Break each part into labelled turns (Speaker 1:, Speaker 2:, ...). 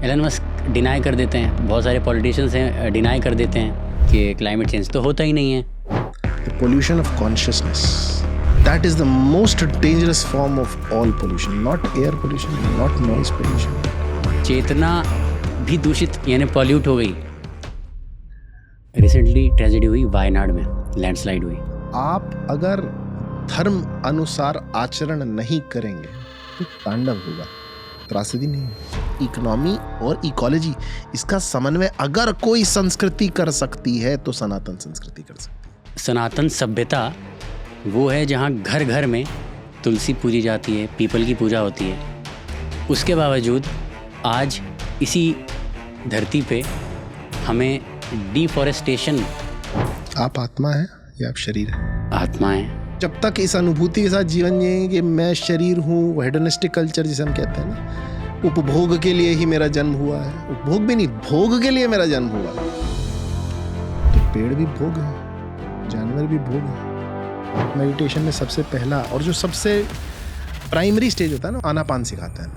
Speaker 1: Elon Musk deny कर देते हैं, बहुत सारे पॉलिटिशियंस हैं डिनाई कर देते हैं कि क्लाइमेट चेंज तो होता ही नहीं है।
Speaker 2: The pollution of consciousness. That is the most dangerous form of all pollution. Not air pollution, not noise pollution.
Speaker 1: चेतना भी दूषित यानी पॉल्यूट हो गई। रिसेंटली ट्रेजेडी हुई वायनाड में, लैंडस्लाइड हुई।
Speaker 2: आप अगर धर्म अनुसार आचरण नहीं करेंगे तो तांडव होगा, त्रासदी नहीं। इकोनॉमी और इकोलॉजी, इसका समन्वय अगर कोई संस्कृति कर सकती है तो सनातन संस्कृति कर सकती है।
Speaker 1: सनातन सभ्यता वो है जहाँ घर घर में तुलसी पूजी जाती है, पीपल की पूजा होती है। उसके बावजूद आज इसी धरती पे हमें डिफॉरेस्टेशन।
Speaker 2: आप आत्मा है या आप शरीर है?
Speaker 1: आत्मा है।
Speaker 2: जब तक इस अनुभूति के साथ जीवन जिएंगे कि मैं शरीर हूँ, हेडोनिस्टिक कल्चर जिसे हम कहते हैं ना, उपभोग के लिए ही मेरा जन्म हुआ है, उपभोग भी नहीं, भोग के लिए मेरा जन्म हुआ, तो पेड़ भी भोग है, जानवर भी भोग है। मेडिटेशन में सबसे पहला और जो सबसे प्राइमरी स्टेज होता है ना, आनापान सिखाता है।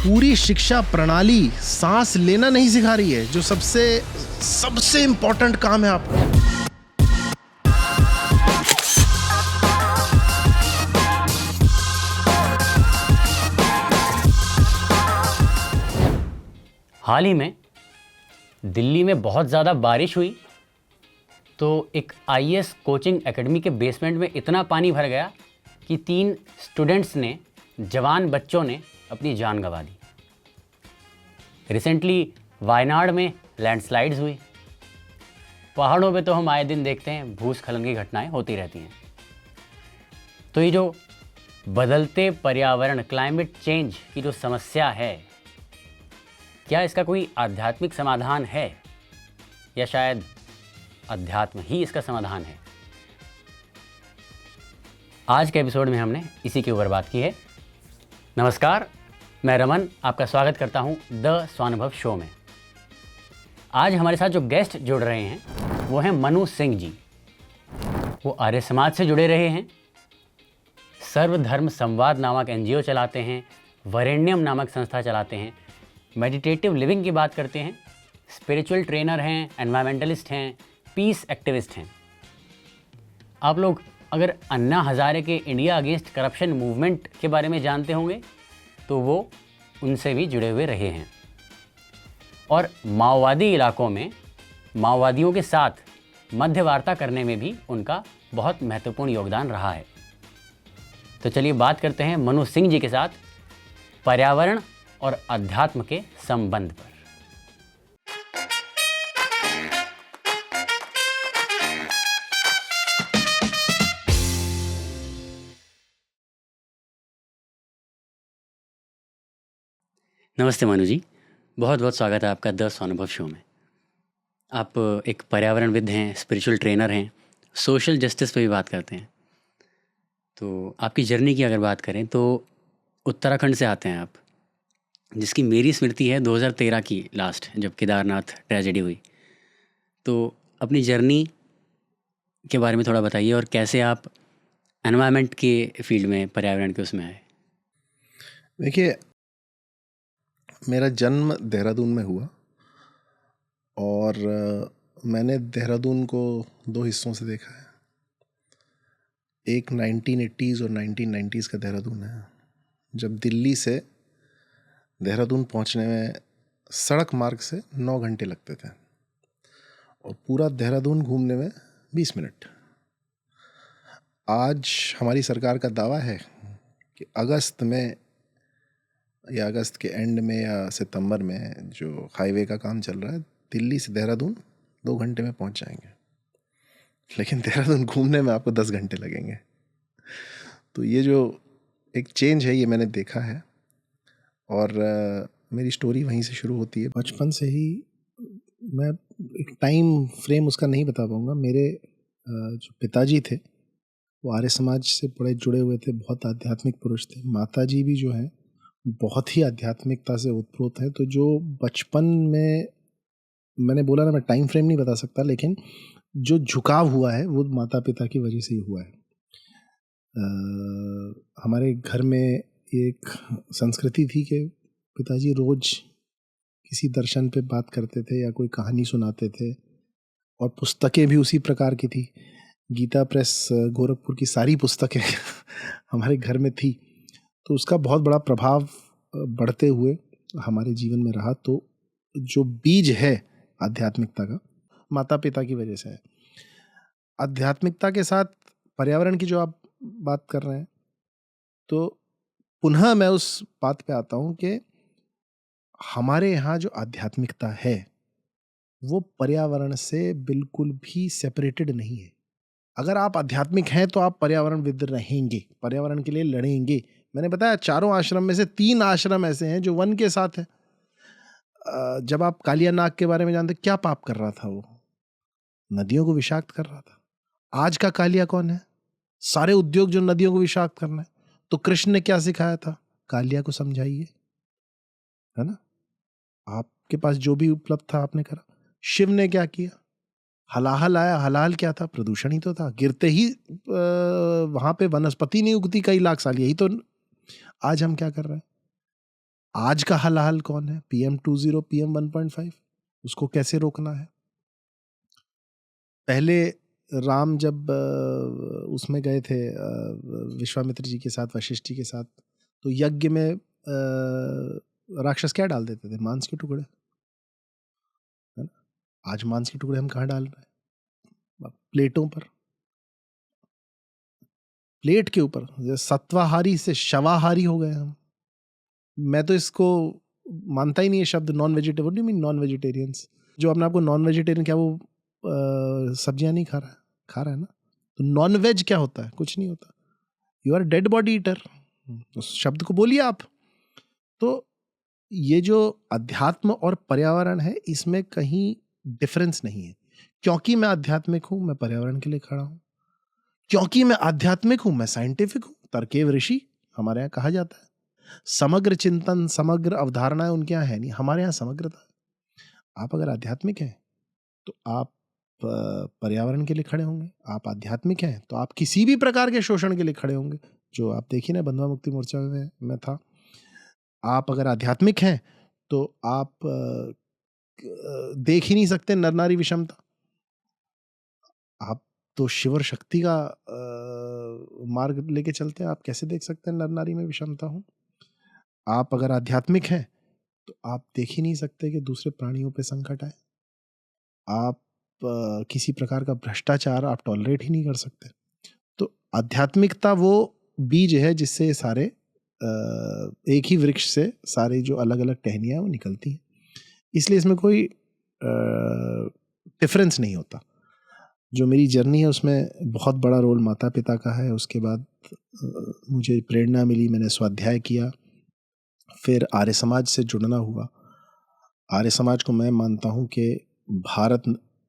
Speaker 2: पूरी शिक्षा प्रणाली सांस लेना नहीं सिखा रही है, जो सबसे इंपॉर्टेंट काम है आपका।
Speaker 1: हाल ही में दिल्ली में बहुत ज़्यादा बारिश हुई तो एक आईएएस कोचिंग एकेडमी के बेसमेंट में इतना पानी भर गया कि 3 स्टूडेंट्स ने, जवान बच्चों ने अपनी जान गंवा दी। रिसेंटली वायनाड में लैंडस्लाइड्स हुई। पहाड़ों पे तो हम आए दिन देखते हैं भूस्खलन की घटनाएं होती रहती हैं। तो ये जो बदलते पर्यावरण, क्लाइमेट चेंज की जो समस्या है, क्या इसका कोई आध्यात्मिक समाधान है या शायद अध्यात्म ही इसका समाधान है? आज के एपिसोड में हमने इसी के ऊपर बात की है। नमस्कार, मैं रमन आपका स्वागत करता हूं द स्वानुभव शो में। आज हमारे साथ जो गेस्ट जुड़ रहे हैं वो हैं मनु सिंह जी। वो आर्य समाज से जुड़े रहे हैं, सर्वधर्म संवाद नामक एनजीओ चलाते हैं, वरेण्यम नामक संस्था चलाते हैं, मेडिटेटिव लिविंग की बात करते हैं, स्पिरिचुअल ट्रेनर हैं, एनवायरमेंटलिस्ट हैं, पीस एक्टिविस्ट हैं। आप लोग अगर अन्ना हजारे के इंडिया अगेंस्ट करप्शन मूवमेंट के बारे में जानते होंगे तो वो उनसे भी जुड़े हुए रहे हैं और माओवादी इलाकों में माओवादियों के साथ मध्यवार्ता करने में भी उनका बहुत महत्वपूर्ण योगदान रहा है। तो चलिए बात करते हैं मनु सिंह जी के साथ पर्यावरण और अध्यात्म के संबंध पर। नमस्ते मनु जी, बहुत बहुत स्वागत है आपका द स्वानुभव शो में। आप एक पर्यावरणविद हैं, स्पिरिचुअल ट्रेनर हैं, सोशल जस्टिस पे भी बात करते हैं। तो आपकी जर्नी की अगर बात करें तो उत्तराखंड से आते हैं आप, जिसकी मेरी स्मृति है 2013 की लास्ट, जब केदारनाथ ट्रेजेडी हुई। तो अपनी जर्नी के बारे में थोड़ा बताइए और कैसे आप एनवायरनमेंट के फील्ड में, पर्यावरण के उसमें आए।
Speaker 2: देखिए, मेरा जन्म देहरादून में हुआ और मैंने देहरादून को 2 हिस्सों से देखा है। एक 1980s और 1990s का देहरादून है, जब दिल्ली से देहरादून पहुंचने में सड़क मार्ग से 9 घंटे लगते थे और पूरा देहरादून घूमने में 20 मिनट। आज हमारी सरकार का दावा है कि अगस्त में या अगस्त के एंड में या सितंबर में जो हाईवे का काम चल रहा है, दिल्ली से देहरादून 2 घंटे में पहुंच जाएंगे, लेकिन देहरादून घूमने में आपको 10 घंटे लगेंगे। तो ये जो एक चेंज है, ये मैंने देखा है और मेरी स्टोरी वहीं से शुरू होती है। बचपन से ही मैं एक टाइम फ्रेम उसका नहीं बता पाऊँगा। मेरे जो पिताजी थे वो आर्य समाज से बड़े जुड़े हुए थे, बहुत आध्यात्मिक पुरुष थे। माताजी भी जो है बहुत ही आध्यात्मिकता से उत्प्रोत है। तो जो बचपन में, मैंने बोला ना, मैं टाइम फ्रेम नहीं बता सकता, लेकिन जो झुकाव हुआ है वो माता पिता की वजह से ही हुआ है। हमारे घर में एक संस्कृति थी कि पिताजी रोज किसी दर्शन पे बात करते थे या कोई कहानी सुनाते थे, और पुस्तकें भी उसी प्रकार की थी। गीता प्रेस गोरखपुर की सारी पुस्तकें हमारे घर में थी, तो उसका बहुत बड़ा प्रभाव बढ़ते हुए हमारे जीवन में रहा। तो जो बीज है आध्यात्मिकता का, माता पिता की वजह से है। आध्यात्मिकता के साथ पर्यावरण की जो आप बात कर रहे हैं, तो पुनः मैं उस बात पे आता हूं कि हमारे यहाँ जो आध्यात्मिकता है वो पर्यावरण से बिल्कुल भी सेपरेटेड नहीं है। अगर आप आध्यात्मिक हैं तो आप पर्यावरणविद रहेंगे, पर्यावरण के लिए लड़ेंगे। मैंने बताया 4 आश्रम में से 3 आश्रम ऐसे हैं जो वन के साथ है। जब आप कालिया नाग के बारे में जानते, क्या पाप कर रहा था वो? नदियों को विषाक्त कर रहा था। आज का कालिया कौन है? सारे उद्योग जो नदियों को विषाक्त करना है। तो कृष्ण ने क्या सिखाया था? कालिया को समझाइए, है ना? आपके पास जो भी उपलब्ध था आपने करा। शिव ने क्या किया? हलाहल आया। हलाहल क्या था? प्रदूषण ही तो था। गिरते ही वहां पे वनस्पति नहीं उगती कई लाख साल। यही तो आज हम क्या कर रहे हैं? आज का हलाहल कौन है? PM20, PM1.5। उसको कैसे रोकना है? पहले राम जब उसमें गए थे विश्वामित्र जी के साथ, वशिष्ठ जी के साथ, तो यज्ञ में राक्षस क्या डाल देते थे? मांस के टुकड़े, है ना? आज मांस के टुकड़े हम कहाँ डाल रहे हैं? प्लेटों पर, प्लेट के ऊपर। सत्वाहारी से शवाहारी हो गए हम। मैं तो इसको मानता ही नहीं है शब्द non vegetarian. What do you mean non vegetarians? जो अपने आपको नॉन वेजिटेरियन, क्या वो सब्जियां नहीं खा रहा है? खा रहा है ना। तो नॉन वेज क्या होता है? कुछ नहीं होता। You are dead body eater. उस शब्द को बोलिए आप। तो ये जो अध्यात्म और पर्यावरण है, इसमें कहीं डिफरेंस नहीं है। क्योंकि मैं आध्यात्मिक हूं, मैं पर्यावरण के लिए खड़ा हूं। क्योंकि मैं आध्यात्मिक हूं, मैं साइंटिफिक हूं। तर्केव ऋषि हमारे यहाँ कहा जाता है। समग्र चिंतन, समग्र अवधारणाएं उनके यहाँ है नहीं, हमारे यहाँ समग्रता है। आप अगर आध्यात्मिक हैं तो आप पर्यावरण के लिए खड़े होंगे। आप आध्यात्मिक हैं तो आप किसी भी प्रकार के शोषण के लिए खड़े होंगे। जो आप देखिए ना, बंधुआ मुक्ति मोर्चा में मैं था। आप अगर आध्यात्मिक हैं तो आप देख ही नहीं सकते नर नारी विषमता। आप तो शिव और शक्ति का मार्ग लेके चलते हैं, आप कैसे देख सकते हैं नर नारी में विषमता हो? आप अगर आध्यात्मिक हैं तो आप देख ही नहीं सकते कि दूसरे प्राणियों पे संकट आए। आप किसी प्रकार का भ्रष्टाचार आप टॉलरेट ही नहीं कर सकते। तो आध्यात्मिकता वो बीज है जिससे ये सारे एक ही वृक्ष से सारी जो अलग अलग टहनियाँ वो निकलती हैं। इसलिए इसमें कोई डिफरेंस नहीं होता। जो मेरी जर्नी है उसमें बहुत बड़ा रोल माता पिता का है। उसके बाद मुझे प्रेरणा मिली, मैंने स्वाध्याय किया, फिर आर्य समाज से जुड़ना हुआ। आर्य समाज को मैं मानता हूँ कि भारत,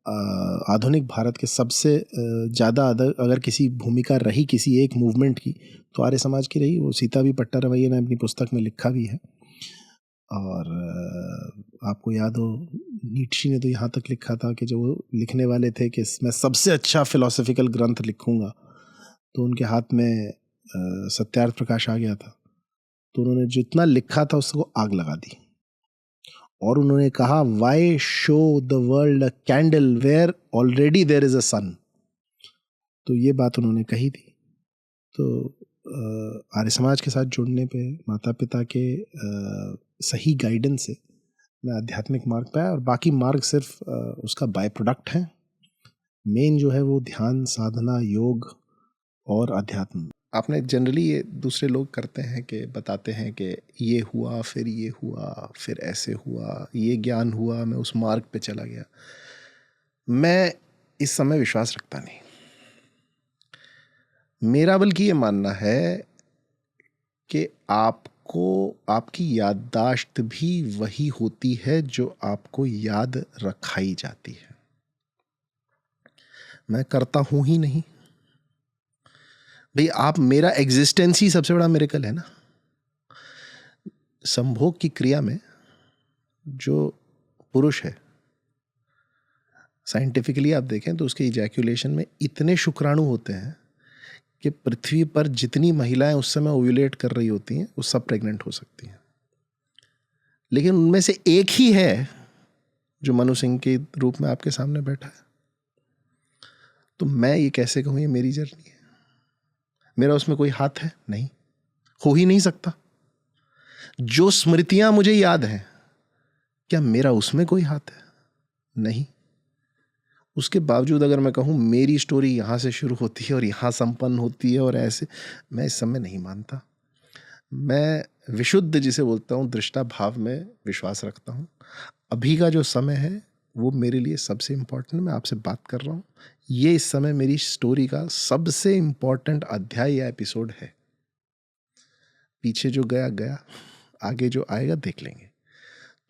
Speaker 2: आधुनिक भारत के सबसे ज़्यादा अगर किसी भूमिका रही किसी एक मूवमेंट की तो आर्य समाज की रही। वो सीता भी पट्टारवैया ने अपनी पुस्तक में लिखा भी है। और आपको याद हो, नीटशी ने तो यहाँ तक लिखा था कि जो वो लिखने वाले थे कि मैं सबसे अच्छा फिलोसॉफिकल ग्रंथ लिखूंगा, तो उनके हाथ में सत्यार्थ प्रकाश आ गया था। तो उन्होंने जितना लिखा था उसको आग लगा दी और उन्होंने कहा, why show the world a candle where already there is a sun. तो ये बात उन्होंने कही थी। तो आर्य समाज के साथ जुड़ने पे, माता पिता के सही गाइडेंस से मैं आध्यात्मिक मार्ग पे आया। और बाकी मार्ग सिर्फ उसका बाय प्रोडक्ट है। मेन जो है वो ध्यान, साधना, योग और अध्यात्म। आपने जनरली ये दूसरे लोग करते हैं कि बताते हैं कि ये हुआ, फिर ये हुआ, फिर ऐसे हुआ, ये ज्ञान हुआ, मैं उस मार्ग पे चला गया। मैं इस समय विश्वास रखता नहीं। मेरा बल्कि ये मानना है कि आपको आपकी याददाश्त भी वही होती है जो आपको याद रखाई जाती है। मैं करता हूं ही नहीं भाई। आप, मेरा एग्जिस्टेंस ही सबसे बड़ा मिरेकल है ना। संभोग की क्रिया में जो पुरुष है, साइंटिफिकली आप देखें तो उसके इजैक्यूलेशन में इतने शुक्राणु होते हैं कि पृथ्वी पर जितनी महिलाएं उस समय ओव्यूलेट कर रही होती हैं वो सब प्रेग्नेंट हो सकती हैं। लेकिन उनमें से एक ही है जो मनु सिंह के रूप में आपके सामने बैठा है। तो मैं ये कैसे कहूँ ये मेरी जर्नी है, मेरा उसमें कोई हाथ है? नहीं, हो ही नहीं सकता। जो स्मृतियां मुझे याद हैं, क्या मेरा उसमें कोई हाथ है? नहीं। उसके बावजूद अगर मैं कहूँ मेरी स्टोरी यहाँ से शुरू होती है और यहाँ संपन्न होती है और ऐसे, मैं इस समय नहीं मानता। मैं विशुद्ध जिसे बोलता हूँ दृष्टा भाव में विश्वास रखता हूँ। अभी का जो समय है वो मेरे लिए सबसे इम्पोर्टेंट, मैं आपसे बात कर रहा हूँ, ये इस समय मेरी स्टोरी का सबसे इम्पोर्टेंट अध्याय या एपिसोड है। पीछे जो गया गया, आगे जो आएगा देख लेंगे।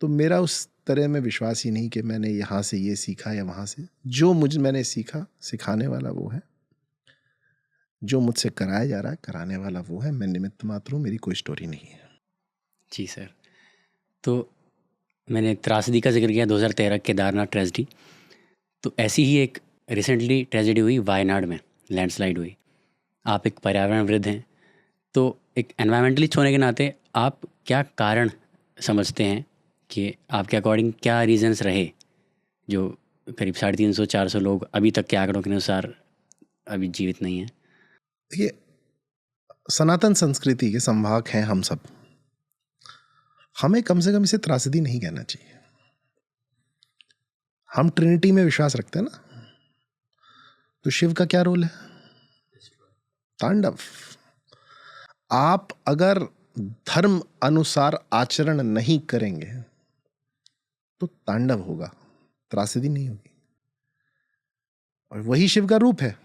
Speaker 2: तो मेरा उस तरह में विश्वास ही नहीं कि मैंने यहाँ से ये सीखा या वहाँ से। जो मैंने सीखा, सिखाने वाला वो है। जो मुझसे कराया जा रहा है, कराने वाला वो है। मैं निमित्त मात्र हूँ, मेरी कोई स्टोरी नहीं है।
Speaker 1: जी सर, तो मैंने त्रासदी का जिक्र किया 2013 केदारनाथ ट्रेजिडी, तो ऐसी ही एक रिसेंटली ट्रेजिडी हुई वायनाड में, लैंडस्लाइड हुई। आप एक पर्यावरणविद हैं, तो एक एनवायरमेंटलिस्ट होने के नाते आप क्या कारण समझते हैं कि आपके अकॉर्डिंग क्या रीजंस रहे जो करीब 350-400 लोग अभी तक के आंकड़ों के अनुसार अभी जीवित नहीं हैं?
Speaker 2: देखिए, सनातन संस्कृति के संवाहक हैं हम सब। हमें कम से कम इसे त्रासदी नहीं कहना चाहिए। हम ट्रिनिटी में विश्वास रखते हैं ना, तो शिव का क्या रोल है? तांडव। आप अगर धर्म अनुसार आचरण नहीं करेंगे तो तांडव होगा, त्रासदी नहीं होगी। और वही शिव का रूप है।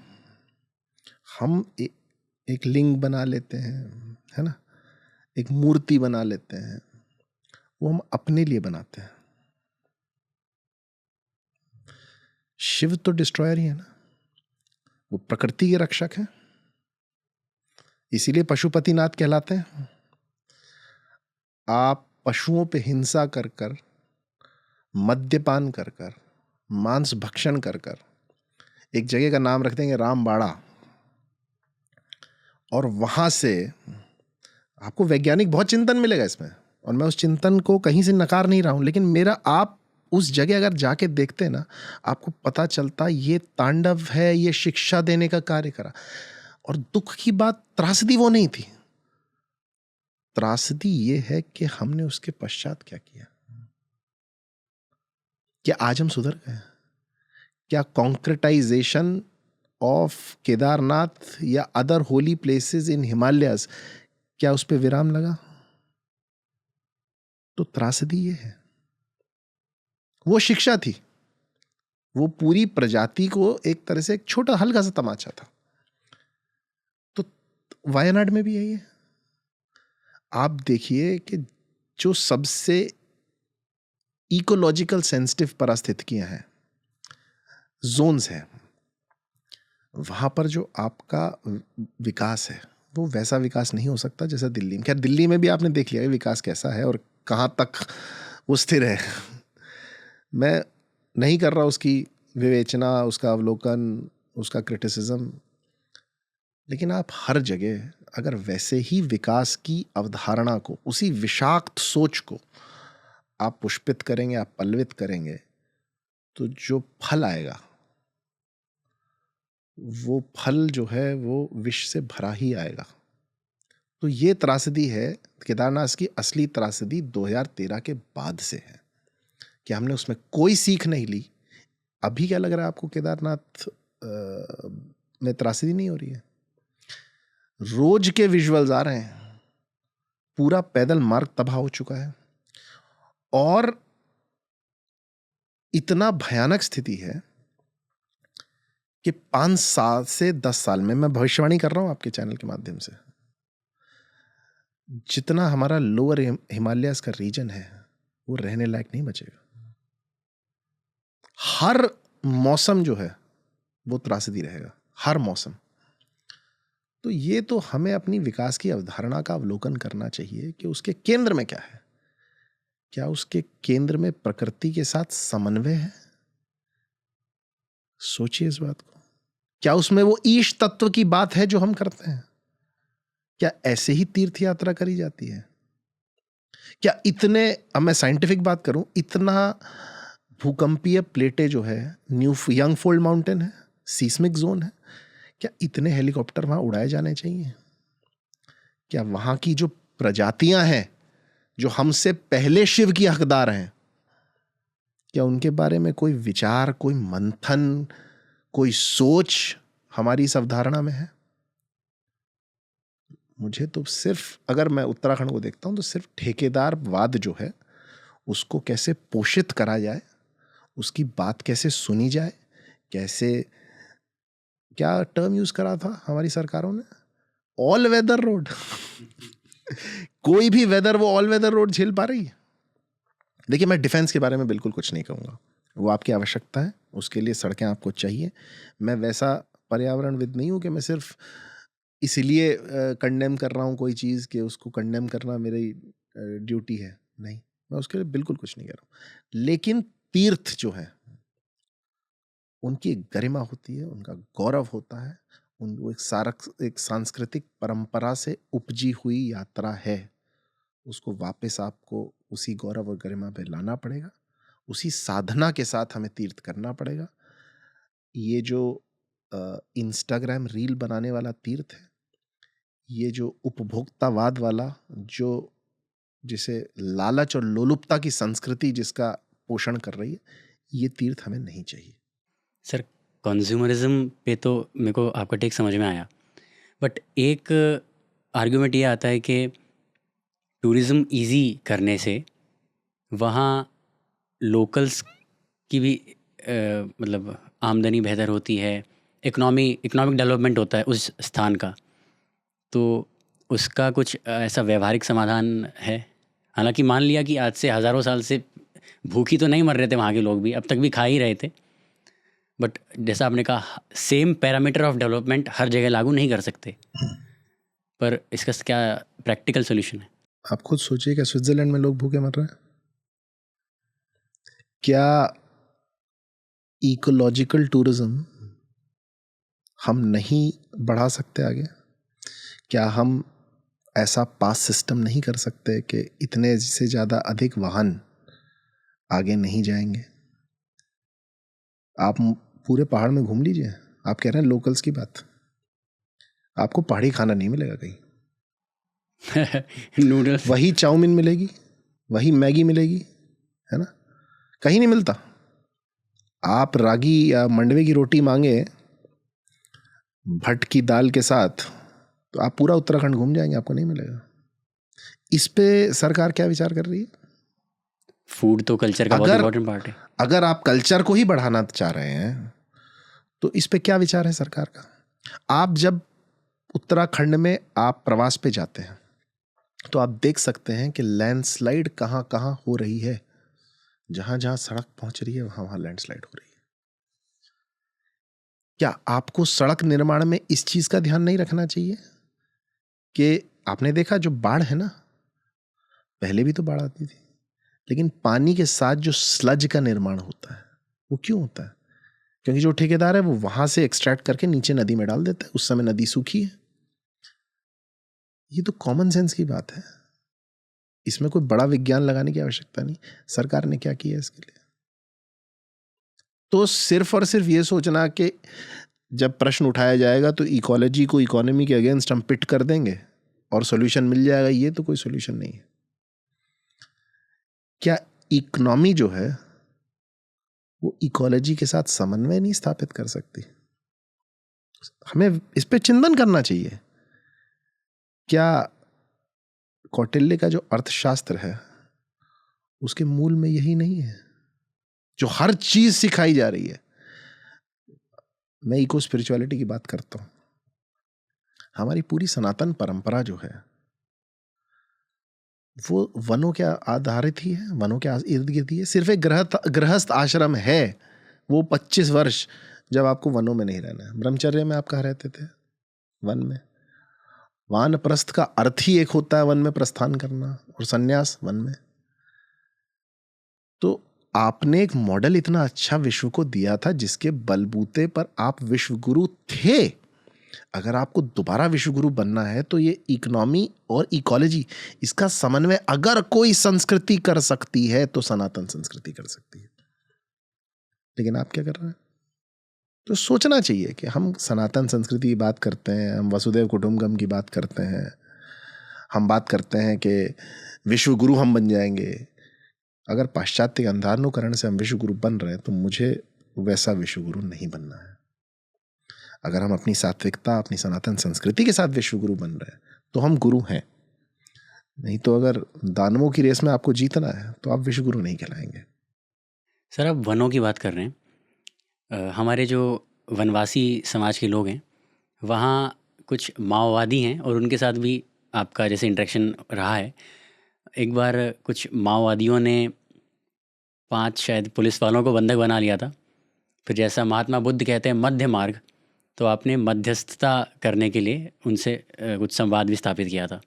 Speaker 2: हम एक लिंग बना लेते हैं, है ना, एक मूर्ति बना लेते हैं, वो हम अपने लिए बनाते हैं। शिव तो डिस्ट्रॉयर ही है ना, वो प्रकृति के रक्षक हैं, इसीलिए पशुपतिनाथ कहलाते हैं। आप पशुओं पे हिंसा कर कर, मद्यपान कर कर, मांस भक्षण कर कर एक जगह का नाम रख देंगे रामबाड़ा, और वहां से आपको वैज्ञानिक बहुत चिंतन मिलेगा इसमें, और मैं उस चिंतन को कहीं से नकार नहीं रहा हूं, लेकिन मेरा आप उस जगह अगर जाके देखते हैं ना, आपको पता चलता ये तांडव है, ये शिक्षा देने का कार्य करा। और दुख की बात, त्रासदी वो नहीं थी। त्रासदी ये है कि हमने उसके पश्चात क्या किया। क्या आज हम सुधर गए? क्या कॉन्क्रेटाइजेशन ऑफ केदारनाथ या other Holi places in Himalayas, क्या उस पे विराम लगा? तो त्रासदी ये है। वो शिक्षा थी, वो पूरी प्रजाति को एक तरह से एक छोटा हल्का सा तमाचा था। तो वायनाड में भी यही है। आप देखिए कि जो सबसे इकोलॉजिकल सेंसिटिव पारिस्थितिकियां हैं, जोन्स हैं, वहां पर जो आपका विकास है वो वैसा विकास नहीं हो सकता जैसा दिल्ली में। खैर, दिल्ली में भी आपने देख लिया विकास कैसा है और कहां तक वो स्थिर है। मैं नहीं कर रहा उसकी विवेचना, उसका अवलोकन, उसका क्रिटिसिज्म, लेकिन आप हर जगह अगर वैसे ही विकास की अवधारणा को, उसी विषाक्त सोच को आप पुष्पित करेंगे, आप पल्वित करेंगे, तो जो फल आएगा वो फल जो है वो विष से भरा ही आएगा। तो ये त्रासदी है केदारनाथ की। असली त्रासदी 2013 के बाद से है कि हमने उसमें कोई सीख नहीं ली। अभी क्या लग रहा है आपको केदारनाथ में त्रासदी नहीं हो रही है? रोज के विजुअल्स आ रहे हैं, पूरा पैदल मार्ग तबाह हो चुका है और इतना भयानक स्थिति है कि 5 साल से 10 साल में, मैं भविष्यवाणी कर रहा हूं आपके चैनल के माध्यम से, जितना हमारा लोअर हिमालयस का रीजन है वो रहने लायक नहीं बचेगा। हर मौसम जो है वो त्रासदी रहेगा, हर मौसम। तो ये तो हमें अपनी विकास की अवधारणा का अवलोकन करना चाहिए कि उसके केंद्र में क्या है। क्या उसके केंद्र में प्रकृति के साथ समन्वय है? सोचिए इस बात को। क्या उसमें वो ईश तत्व की बात है जो हम करते हैं? क्या ऐसे ही तीर्थ यात्रा करी जाती है? क्या इतने, अब मैं साइंटिफिक बात करूं, इतना भूकंपीय प्लेटें जो है, न्यू यंग फोल्ड माउंटेन है, सीस्मिक जोन है, क्या इतने हेलीकॉप्टर वहां उड़ाए जाने चाहिए? क्या वहां की जो प्रजातियां हैं जो हमसे पहले शिव की हकदार हैं, क्या उनके बारे में कोई विचार, कोई मंथन, कोई सोच हमारी इस अवधारणा में है? मुझे तो सिर्फ, अगर मैं उत्तराखंड को देखता हूं तो सिर्फ ठेकेदारवाद जो है उसको कैसे पोषित करा जाए, उसकी बात कैसे सुनी जाए, कैसे, क्या टर्म यूज करा था हमारी सरकारों ने, ऑल वेदर रोड। कोई भी वेदर वो ऑल वेदर रोड झेल पा रही है? देखिए, मैं डिफेंस के बारे में बिल्कुल कुछ नहीं कहूँगा, वो आपकी आवश्यकता है, उसके लिए सड़कें आपको चाहिए। मैं वैसा पर्यावरणविद नहीं हूँ कि मैं सिर्फ इसीलिए कंडेम कर रहा हूँ कोई चीज़ कि उसको कंडेम करना मेरी ड्यूटी है, नहीं, मैं उसके लिए बिल्कुल कुछ नहीं कह रहा हूँ। लेकिन तीर्थ जो है उनकी एक गरिमा होती है, उनका गौरव होता है, वो एक सांस्कृतिक परंपरा से उपजी हुई यात्रा है। उसको वापस आपको उसी गौरव और गरिमा पे लाना पड़ेगा, उसी साधना के साथ हमें तीर्थ करना पड़ेगा। ये जो इंस्टाग्राम रील बनाने वाला तीर्थ है, ये जो उपभोक्तावाद वाला, जो जिसे लालच और लोलुपता की संस्कृति जिसका पोषण कर रही है, ये तीर्थ हमें नहीं चाहिए।
Speaker 1: सर, कंज्यूमरिज्म पे तो मेरे को आपका टेक समझ में आया, बट एक आर्गुमेंट ये आता है कि टूरिज़्म इजी करने से वहाँ लोकल्स की भी मतलब आमदनी बेहतर होती है, इकोनॉमिक डेवलपमेंट होता है उस स्थान का, तो उसका कुछ ऐसा व्यवहारिक समाधान है? हालांकि मान लिया कि आज से हज़ारों साल से भूखी तो नहीं मर रहे थे वहाँ के लोग भी, अब तक भी खा ही रहे थे, बट जैसा आपने कहा सेम पैरामीटर ऑफ डेवलपमेंट हर जगह लागू नहीं कर सकते, पर इसका क्या प्रैक्टिकल सोल्यूशन है?
Speaker 2: आप खुद सोचिए, क्या स्विट्जरलैंड में लोग भूखे मर रहे हैं? क्या इकोलॉजिकल टूरिज्म हम नहीं बढ़ा सकते आगे? क्या हम ऐसा पास सिस्टम नहीं कर सकते कि इतने से ज़्यादा अधिक वाहन आगे नहीं जाएंगे? आप पूरे पहाड़ में घूम लीजिए, आप कह रहे हैं लोकल्स की बात, आपको पहाड़ी खाना नहीं मिलेगा कहीं।
Speaker 1: नूडल्स,
Speaker 2: वही चाउमीन मिलेगी, वही मैगी मिलेगी, है ना, कहीं नहीं मिलता। आप रागी या मंडवे की रोटी मांगे भट्ट की दाल के साथ, तो आप पूरा उत्तराखंड घूम जाएंगे, आपको नहीं मिलेगा। इस पे सरकार क्या विचार कर रही है?
Speaker 1: फूड तो कल्चर का बहुत इंपॉर्टेंट पार्ट है।
Speaker 2: अगर आप कल्चर को ही बढ़ाना चाह रहे हैं तो इस पे क्या विचार है सरकार का? आप जब उत्तराखंड में आप प्रवास पे जाते हैं तो आप देख सकते हैं कि लैंडस्लाइड कहाँ कहाँ हो रही है। जहां जहां सड़क पहुंच रही है वहां वहां लैंडस्लाइड हो रही है। क्या आपको सड़क निर्माण में इस चीज का ध्यान नहीं रखना चाहिए कि आपने देखा जो बाढ़ है ना, पहले भी तो बाढ़ आती थी, लेकिन पानी के साथ जो स्लज का निर्माण होता है वो क्यों होता है? क्योंकि जो ठेकेदार है वो वहां से एक्सट्रैक्ट करके नीचे नदी में डाल देता है, उस समय नदी सूखी है। ये तो कॉमन सेंस की बात है, इसमें कोई बड़ा विज्ञान लगाने की आवश्यकता नहीं। सरकार ने क्या किया इसके लिए? तो सिर्फ और सिर्फ ये सोचना कि जब प्रश्न उठाया जाएगा तो इकोलॉजी को इकोनॉमी के अगेंस्ट हम पिट कर देंगे और सॉल्यूशन मिल जाएगा, ये तो कोई सॉल्यूशन नहीं है। क्या इकोनॉमी जो है वो इकोलॉजी के साथ समन्वय नहीं स्थापित कर सकती? हमें इस पे चिंतन करना चाहिए। क्या कौटिल्य का जो अर्थशास्त्र है उसके मूल में यही नहीं है जो हर चीज सिखाई जा रही है? मैं इको स्पिरिचुअलिटी की बात करता हूं। हमारी पूरी सनातन परंपरा जो है वो वनों के आधारित ही है, वनों के इर्द गिर्द ही है। सिर्फ एक गृहस्थ आश्रम है, वो 25 वर्ष जब आपको वनों में नहीं रहना है। ब्रह्मचर्य में आप कहाँ रहते थे? वन में। वानप्रस्थ का अर्थ ही एक होता है वन में प्रस्थान करना, और सन्यास वन में। तो आपने एक मॉडल इतना अच्छा विश्व को दिया था जिसके बलबूते पर आप विश्व गुरु थे, अगर आपको दोबारा विश्वगुरु बनना है तो ये इकोनॉमी और इकोलॉजी, इसका समन्वय अगर कोई संस्कृति कर सकती है तो सनातन संस्कृति कर सकती है। लेकिन आप क्या कर रहे हैं? तो सोचना चाहिए कि हम सनातन संस्कृति की बात करते हैं, हम वसुधैव कुटुंबकम की बात करते हैं, हम बात करते हैं कि विश्वगुरु हम बन जाएंगे। अगर पाश्चात्य अंधानुकरण से हम विश्वगुरु बन रहे हैं तो मुझे वैसा विश्वगुरु नहीं बनना है। अगर हम अपनी सात्विकता, अपनी सनातन संस्कृति के साथ विश्वगुरु बन रहे हैं तो हम गुरु हैं। नहीं तो अगर दानवों की रेस में आपको जीतना है तो आप विश्वगुरु नहीं कहलाएंगे।
Speaker 1: सर, आप वनों की बात कर रहे हैं। हमारे जो वनवासी समाज के लोग हैं वहाँ कुछ माओवादी हैं और उनके साथ भी आपका जैसे इंटरेक्शन रहा है। एक बार कुछ माओवादियों ने 5 शायद पुलिस वालों को बंधक बना लिया था। फिर जैसा महात्मा बुद्ध कहते हैं मध्य मार्ग, तो आपने मध्यस्थता करने के लिए उनसे कुछ संवाद भी स्थापित किया था।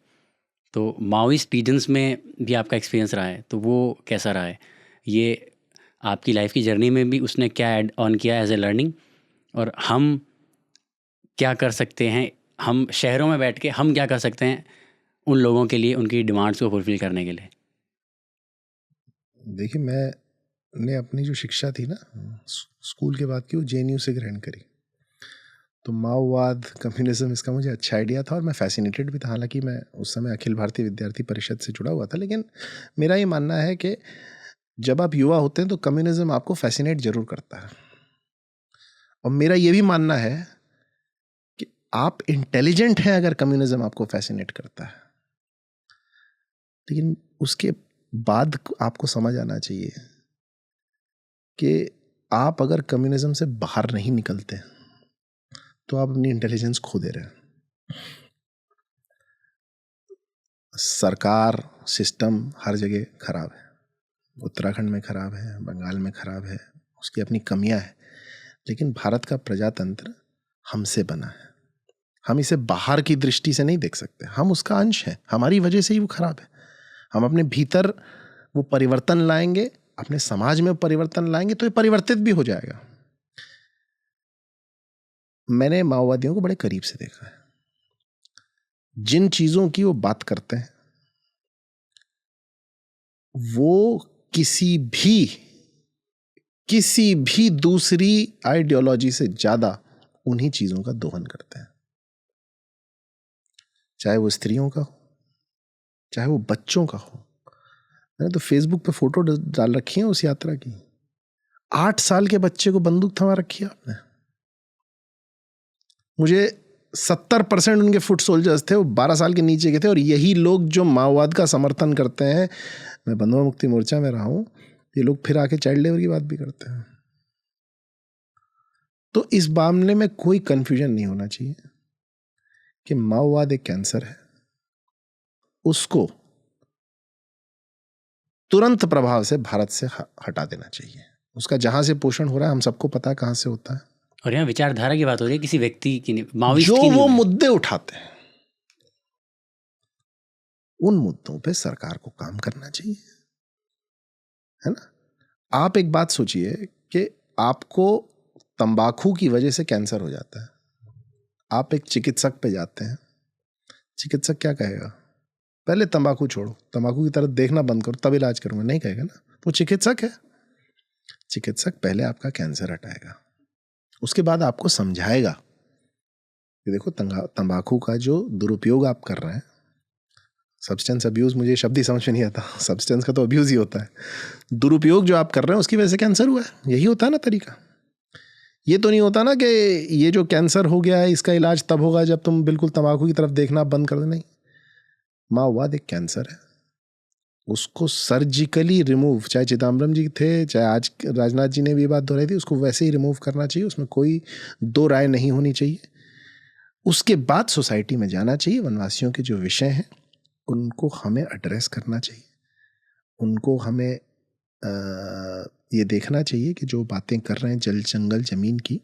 Speaker 1: तो माओइस्ट रीजन्स में भी आपका एक्सपीरियंस रहा है, तो वो कैसा रहा है? ये आपकी लाइफ की जर्नी में भी उसने क्या ऐड ऑन किया एज ए लर्निंग, और हम क्या कर सकते हैं, हम शहरों में बैठ के हम क्या कर सकते हैं उन लोगों के लिए, उनकी डिमांड्स को फुलफिल करने के लिए?
Speaker 2: देखिए, मैंने अपनी जो शिक्षा थी ना स्कूल के बाद की, वो JNU से ग्रहण करी। तो माओवाद, कम्युनिज्म, इसका मुझे अच्छा आइडिया था और मैं फैसिनेटेड भी था। हालांकि मैं उस समय अखिल भारतीय विद्यार्थी परिषद से जुड़ा हुआ था, लेकिन मेरा ये मानना है कि जब आप युवा होते हैं तो कम्युनिज्म आपको फैसिनेट जरूर करता है। और मेरा ये भी मानना है कि आप इंटेलिजेंट हैं अगर कम्युनिज्म आपको फैसिनेट करता है। लेकिन उसके बाद आपको समझ आना चाहिए कि आप अगर कम्युनिज्म से बाहर नहीं निकलते तो आप अपनी इंटेलिजेंस खो दे रहे हैं। सरकार, सिस्टम हर जगह खराब है। उत्तराखंड में खराब है, बंगाल में खराब है, उसकी अपनी कमियां हैं। लेकिन भारत का प्रजातंत्र हमसे बना है। हम इसे बाहर की दृष्टि से नहीं देख सकते, हम उसका अंश हैं। हमारी वजह से ही वो खराब है। हम अपने भीतर वो परिवर्तन लाएंगे, अपने समाज में परिवर्तन लाएंगे तो ये परिवर्तित भी हो जाएगा। मैंने माओवादियों को बड़े करीब से देखा है। जिन चीजों की वो बात करते हैं वो किसी भी दूसरी आइडियोलॉजी से ज्यादा उन्हीं चीजों का दोहन करते हैं। चाहे वो स्त्रियों का हो, चाहे वो बच्चों का हो। मैंने तो फेसबुक पे फोटो डाल रखी है उस यात्रा की। 8 साल के बच्चे को बंदूक थमा रखी है आपने। मुझे 70% उनके फुट सोल्जर्स थे, वो 12 साल के नीचे के थे। और यही लोग जो माओवाद का समर्थन करते हैं, मैं बंधुआ मुक्ति मोर्चा में रहा हूं, ये लोग फिर आके चाइल्ड लेबर की बात भी करते हैं। तो इस मामले में कोई कंफ्यूजन नहीं होना चाहिए कि माओवाद एक कैंसर है। उसको तुरंत प्रभाव से भारत से हटा देना चाहिए। उसका जहां से पोषण हो रहा है हम सबको पता है कहां से होता है।
Speaker 1: और यहाँ विचारधारा की बात हो रही है, किसी व्यक्ति की नहीं, माओइस्ट
Speaker 2: जो
Speaker 1: की नहीं
Speaker 2: वो
Speaker 1: हो रही।
Speaker 2: मुद्दे उठाते हैं उन मुद्दों पे सरकार को काम करना चाहिए, है ना। आप एक बात सोचिए कि आपको तंबाकू की वजह से कैंसर हो जाता है। आप एक चिकित्सक पे जाते हैं, चिकित्सक क्या कहेगा? पहले तंबाकू छोड़ो, तंबाकू की तरफ देखना बंद करो, तब इलाज करूंगा, नहीं कहेगा ना। वो चिकित्सक है। चिकित्सक पहले आपका कैंसर हटाएगा, उसके बाद आपको समझाएगा कि देखो तंबाकू का जो दुरुपयोग आप कर रहे हैं, सब्सटेंस अब्यूज, मुझे शब्द ही समझ में नहीं आता, सब्सटेंस का तो अब्यूज ही होता है। दुरुपयोग जो आप कर रहे हैं उसकी वजह से कैंसर हुआ है, यही होता है ना तरीका। ये तो नहीं होता ना कि ये जो कैंसर हो गया है इसका इलाज तब होगा जब तुम बिल्कुल तंबाकू की तरफ देखना बंद कर दो। नहीं, माओवाद एक कैंसर है, उसको सर्जिकली रिमूव, चाहे चिदम्बरम जी थे, चाहे आज राजनाथ जी ने भी ये बात दोहराई थी, उसको वैसे ही रिमूव करना चाहिए। उसमें कोई दो राय नहीं होनी चाहिए। उसके बाद सोसाइटी में जाना चाहिए। वनवासियों के जो विषय हैं उनको हमें एड्रेस करना चाहिए। उनको हमें ये देखना चाहिए कि जो बातें कर रहे हैं जल जंगल जमीन की,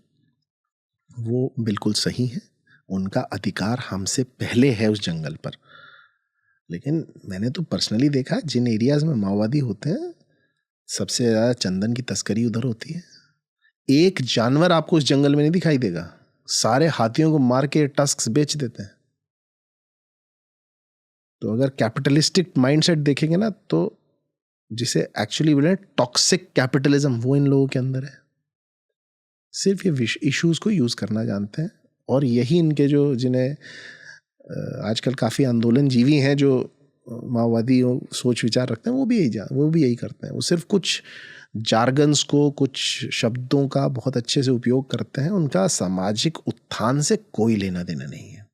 Speaker 2: वो बिल्कुल सही है। उनका अधिकार हमसे पहले है उस जंगल पर। लेकिन मैंने तो पर्सनली देखा, जिन एरियाज में माओवादी होते हैं सबसे ज़्यादा चंदन की तस्करी उधर होती है। एक जानवर आपको उस जंगल में नहीं दिखाई देगा, सारे हाथियों को मार के टस्क्स बेच देते हैं। तो अगर कैपिटलिस्टिक माइंडसेट देखेंगे ना, तो जिसे एक्चुअली बोले टॉक्सिक कैपिटलिज्म, वो इन लोगों के अंदर है। सिर्फ ये इश्यूज को यूज करना जानते हैं, और यही इनके जो जिन्हें आजकल काफ़ी आंदोलनजीवी हैं जो माओवादी सोच विचार रखते हैं, वो भी यही करते हैं। वो सिर्फ कुछ जार्गन्स को, कुछ शब्दों का बहुत अच्छे से उपयोग करते हैं, उनका सामाजिक उत्थान से कोई लेना देना नहीं है।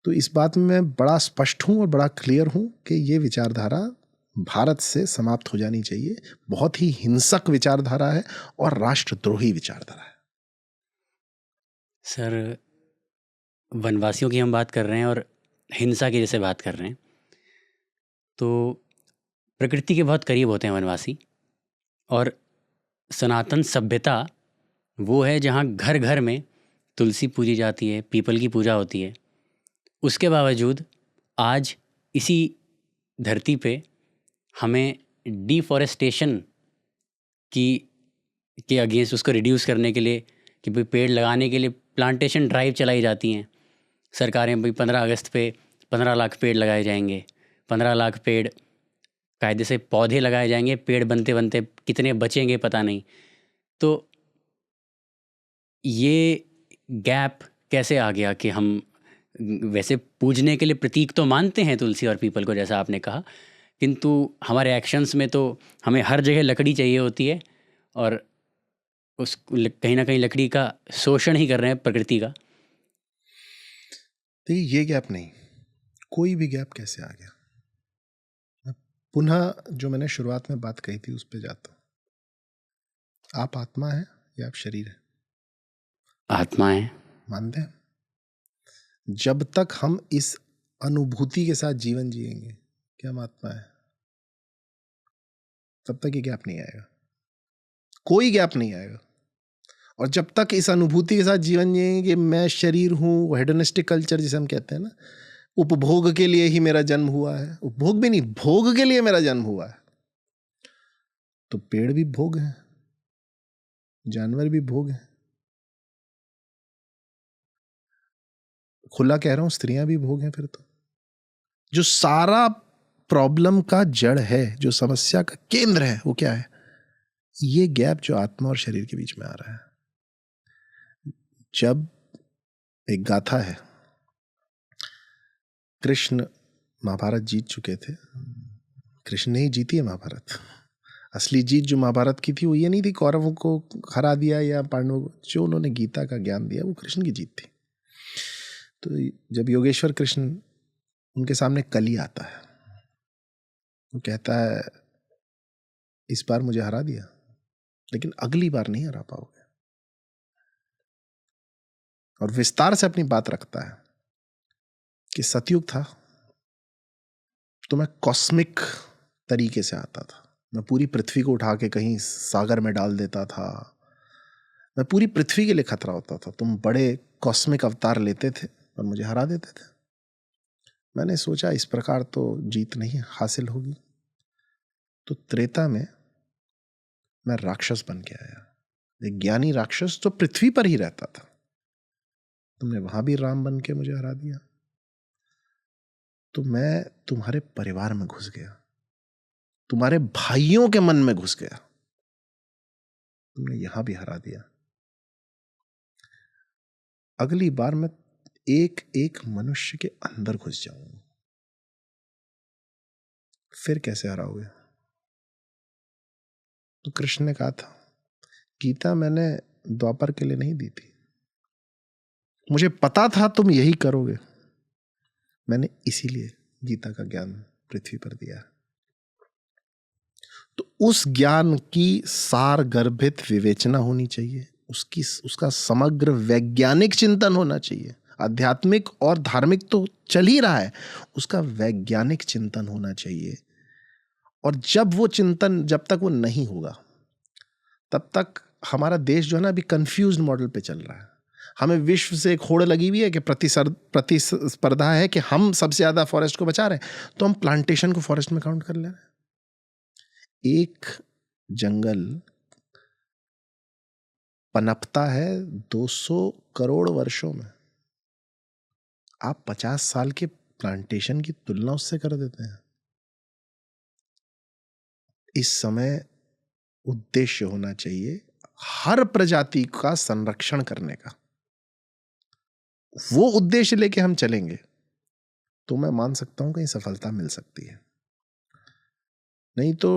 Speaker 2: तो इस बात में मैं बड़ा स्पष्ट हूँ और बड़ा क्लियर हूँ कि ये विचारधारा भारत से समाप्त हो जानी चाहिए। बहुत ही हिंसक विचारधारा है और राष्ट्रद्रोही विचारधारा है।
Speaker 1: सर, वनवासियों की हम बात कर रहे हैं और हिंसा की जैसे बात कर रहे हैं, तो प्रकृति के बहुत करीब होते हैं वनवासी। और सनातन सभ्यता वो है जहाँ घर घर में तुलसी पूजी जाती है, पीपल की पूजा होती है। उसके बावजूद आज इसी धरती पे हमें डिफॉरेस्टेशन के अगेंस्ट, उसको रिड्यूस करने के लिए कि भाई पेड़ लगाने के लिए प्लांटेशन ड्राइव चलाई जाती हैं सरकारें। भाई 15 अगस्त पे 15 लाख पेड़ लगाए जाएंगे, 15 लाख पेड़ कायदे से पौधे लगाए जाएंगे। पेड़ बनते बनते कितने बचेंगे पता नहीं। तो ये गैप कैसे आ गया कि हम वैसे पूजने के लिए प्रतीक तो मानते हैं तुलसी और पीपल को, जैसा आपने कहा, किंतु हमारे एक्शंस में तो हमें हर जगह लकड़ी चाहिए होती है, और उस कहीं ना कहीं लकड़ी का शोषण ही कर रहे हैं प्रकृति का।
Speaker 2: देखिए, ये गैप नहीं, कोई भी गैप कैसे आ गया। मैं पुनः जो मैंने शुरुआत में बात कही थी उस पर जाता हूँ। आप आत्मा है या आप शरीर है?
Speaker 1: आत्मा है।
Speaker 2: मानते हैं? जब तक हम इस अनुभूति के साथ जीवन जिएंगे कि हम आत्मा है, तब तक ये गैप नहीं आएगा, कोई गैप नहीं आएगा। और जब तक इस अनुभूति के साथ जीवन जिएंगे कि मैं शरीर हूँ, हेडोनिस्टिक कल्चर जिसे हम कहते हैं ना, उपभोग के लिए ही मेरा जन्म हुआ है, उपभोग भी नहीं, भोग के लिए मेरा जन्म हुआ है, तो पेड़ भी भोग है, जानवर भी भोग है, खुला कह रहा हूं, स्त्रियां भी भोग हैं। फिर तो जो सारा प्रॉब्लम का जड़ है, जो समस्या का केंद्र है, वो क्या है? ये गैप जो आत्मा और शरीर के बीच में आ रहा है। जब एक गाथा है, कृष्ण महाभारत जीत चुके थे, कृष्ण ने ही जीती है महाभारत। असली जीत जो महाभारत की थी वो ये नहीं थी कौरवों को हरा दिया या पांडवों को, जो उन्होंने गीता का ज्ञान दिया वो कृष्ण की जीत थी। तो जब योगेश्वर कृष्ण उनके सामने कली आता है, वो कहता है इस बार मुझे हरा दिया, लेकिन अगली बार नहीं हरा पाओगे। और विस्तार से अपनी बात रखता है कि सतयुग था तो मैं कॉस्मिक तरीके से आता था, मैं पूरी पृथ्वी को उठा के कहीं सागर में डाल देता था, मैं पूरी पृथ्वी के लिए खतरा होता था, तुम बड़े कॉस्मिक अवतार लेते थे और मुझे हरा देते थे। मैंने सोचा इस प्रकार तो जीत नहीं हासिल होगी, तो त्रेता में मैं राक्षस बन के आया, एक ज्ञानी राक्षस जो पृथ्वी पर ही रहता था। तुमने वहां भी राम बन के मुझे हरा दिया, तो मैं तुम्हारे परिवार में घुस गया, तुम्हारे भाइयों के मन में घुस गया, तुमने यहां भी हरा दिया। अगली बार मैं एक एक मनुष्य के अंदर घुस जाऊंगा, फिर कैसे हराओगे? तो कृष्ण ने कहा था, गीता मैंने द्वापर के लिए नहीं दी थी, मुझे पता था तुम यही करोगे, मैंने इसीलिए गीता का ज्ञान पृथ्वी पर दिया। तो उस ज्ञान की सार गर्भित विवेचना होनी चाहिए, उसका समग्र वैज्ञानिक चिंतन होना चाहिए। आध्यात्मिक और धार्मिक तो चल ही रहा है, उसका वैज्ञानिक चिंतन होना चाहिए। और जब वो चिंतन, जब तक वो नहीं होगा, तब तक हमारा देश जो है ना अभी कंफ्यूज्ड मॉडल पे चल रहा है। हमें विश्व से एक होड़ लगी हुई है कि प्रतिस्पर्धा है कि हम सबसे ज्यादा फॉरेस्ट को बचा रहे हैं, तो हम प्लांटेशन को फॉरेस्ट में काउंट कर ले रहे हैं। एक जंगल पनपता है 200 करोड़ वर्षों में। आप 50 साल के प्लांटेशन की तुलना उससे कर देते हैं। इस समय उद्देश्य होना चाहिए हर प्रजाति का संरक्षण करने का। वो उद्देश्य लेके हम चलेंगे तो मैं मान सकता हूं कहीं सफलता मिल सकती है। नहीं तो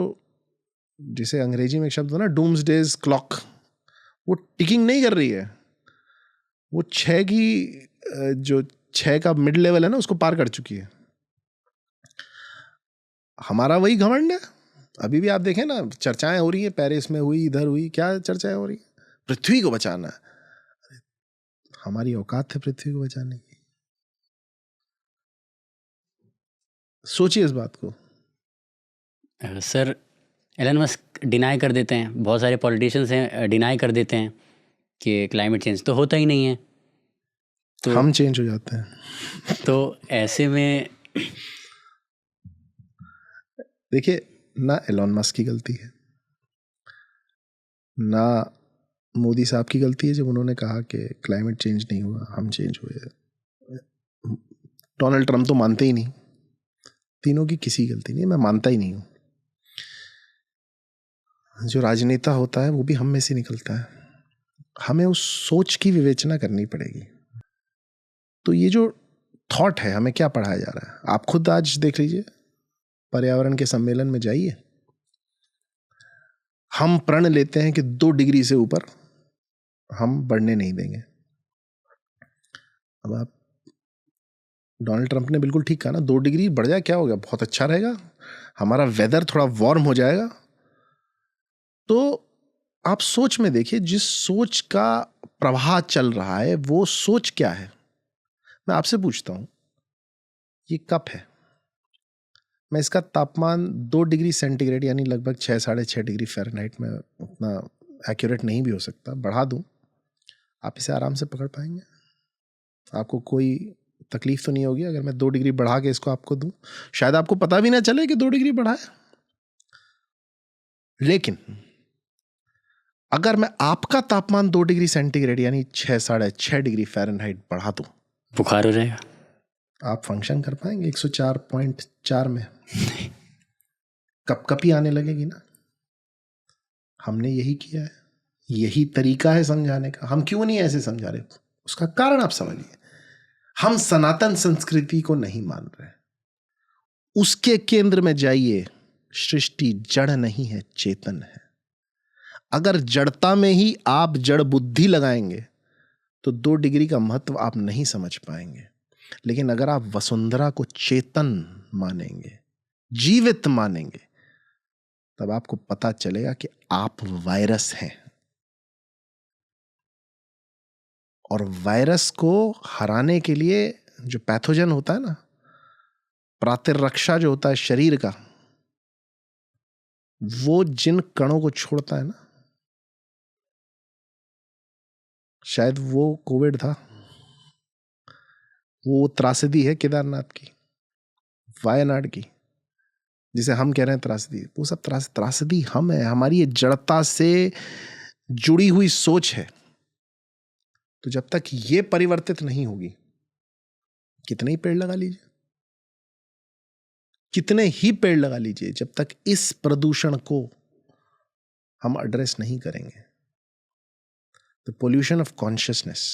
Speaker 2: जिसे अंग्रेजी में एक शब्द है ना, डूम्सडेज क्लॉक, वो टिकिंग नहीं कर रही है। वो 6 की जो 6 का मिड लेवल है ना, उसको पार कर चुकी है। हमारा वही घमंड है। अभी भी आप देखें ना, चर्चाएं हो रही है, पेरिस में हुई, इधर हुई, क्या चर्चाएं हो रही है? पृथ्वी को बचाना है। हमारी औकात है पृथ्वी को बचाने की? सोचिए इस बात को।
Speaker 1: सर, एलन मस्क डिनाई कर देते हैं, बहुत सारे पॉलिटिशियंस हैं डिनाई कर देते हैं कि क्लाइमेट चेंज तो होता ही नहीं है, तो
Speaker 2: हम चेंज हो जाते हैं।
Speaker 1: तो ऐसे में
Speaker 2: देखिए, ना एलन मस्क की गलती है, ना मोदी साहब की गलती है जब उन्होंने कहा कि क्लाइमेट चेंज नहीं हुआ, हम चेंज हुए। डोनाल्ड ट्रंप तो मानते ही नहीं। तीनों की किसी गलती नहीं, मैं मानता ही नहीं हूं। जो राजनेता होता है वो भी हम में से निकलता है। हमें उस सोच की विवेचना करनी पड़ेगी। तो ये जो थॉट है, हमें क्या पढ़ाया जा रहा है? आप खुद आज देख लीजिए, पर्यावरण के सम्मेलन में जाइए, हम प्रण लेते हैं कि 2 डिग्री से ऊपर हम बढ़ने नहीं देंगे। अब आप, डोनाल्ड ट्रंप ने बिल्कुल ठीक कहा ना, 2 डिग्री बढ़ जाए क्या हो गया, बहुत अच्छा रहेगा, हमारा वेदर थोड़ा वार्म हो जाएगा। तो आप सोच में देखिए, जिस सोच का प्रवाह चल रहा है वो सोच क्या है? मैं आपसे पूछता हूं, ये कप है, मैं इसका तापमान 2 डिग्री सेंटीग्रेड यानी लगभग 6 साढ़े 6 डिग्री फ़ारेनहाइट में, उतना एक्यूरेट नहीं भी हो सकता, बढ़ा दूं, आप इसे आराम से पकड़ पाएंगे? आपको कोई तकलीफ तो नहीं होगी अगर मैं 2 डिग्री बढ़ा के इसको आपको दूं? शायद आपको पता भी ना चले कि 2 डिग्री बढ़ा है। लेकिन अगर मैं आपका तापमान 2 डिग्री सेंटीग्रेड यानी 6 साढ़े 6 डिग्री फ़ारेनहाइट बढ़ा दूं,
Speaker 1: बुखार हो जाएगा।
Speaker 2: आप फंक्शन कर पाएंगे 104.4 में? कपकपी आने लगेगी ना। हमने यही किया है, यही तरीका है समझाने का। हम क्यों नहीं ऐसे समझा रहे, उसका कारण आप समझिए। हम सनातन संस्कृति को नहीं मान रहे। उसके केंद्र में जाइए, सृष्टि जड़ नहीं है, चेतन है। अगर जड़ता में ही आप जड़ बुद्धि लगाएंगे तो 2 डिग्री का महत्व आप नहीं समझ पाएंगे। लेकिन अगर आप वसुंधरा को चेतन मानेंगे, जीवित मानेंगे, तब आपको पता चलेगा कि आप वायरस हैं। और वायरस को हराने के लिए जो पैथोजन होता है ना, प्रतिरक्षा जो होता है शरीर का, वो जिन कणों को छोड़ता है ना, शायद वो कोविड था, वो त्रासदी है केदारनाथ की, वायनाड की, जिसे हम कह रहे हैं त्रासदी, वो सब त्रासदी हम है। हमारी ये जड़ता से जुड़ी हुई सोच है। तो जब तक ये परिवर्तित नहीं होगी, कितने ही पेड़ लगा लीजिए, कितने ही पेड़ लगा लीजिए, जब तक इस प्रदूषण को हम एड्रेस नहीं करेंगे, the pollution of consciousness,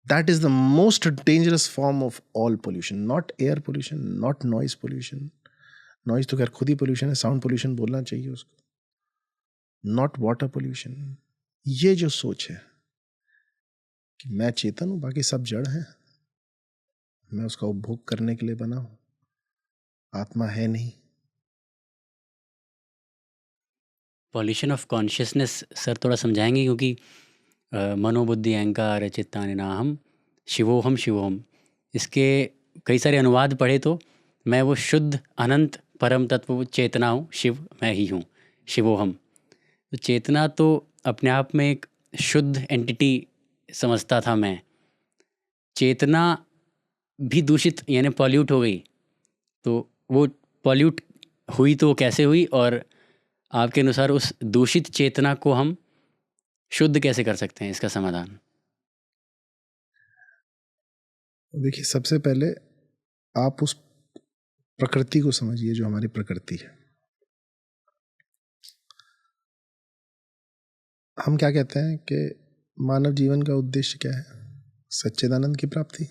Speaker 2: that is the most dangerous form of all pollution, not air pollution, not noise pollution. Noise तो खैर खुद ही pollution है, sound pollution बोलना चाहिए उसको, not water pollution. ये जो सोच है कि मैं चेतन हूं, बाकी सब जड़ है, मैं उसका उपभोग करने के लिए बना हूं, आत्मा है नहीं।
Speaker 1: पॉल्यूशन ऑफ कॉन्शियसनेस सर थोड़ा समझाएंगे, क्योंकि मनोबुद्धि अहंकार चित्तानि नाहम शिवोहम शिवोहम, इसके कई सारे अनुवाद पढ़े तो मैं वो शुद्ध अनंत परम तत्व चेतना हूँ, शिव मैं ही हूँ, शिवोहम। तो चेतना तो अपने आप में एक शुद्ध एंटिटी समझता था मैं। चेतना भी दूषित यानी पॉल्यूट हो गई, तो वो पॉल्यूट हुई तो कैसे हुई, और आपके अनुसार उस दूषित चेतना को हम शुद्ध कैसे कर सकते हैं इसका समाधान?
Speaker 2: देखिए, सबसे पहले आप उस प्रकृति को समझिए जो हमारी प्रकृति है। हम क्या कहते हैं कि मानव जीवन का उद्देश्य क्या है? सच्चिदानंद की प्राप्ति।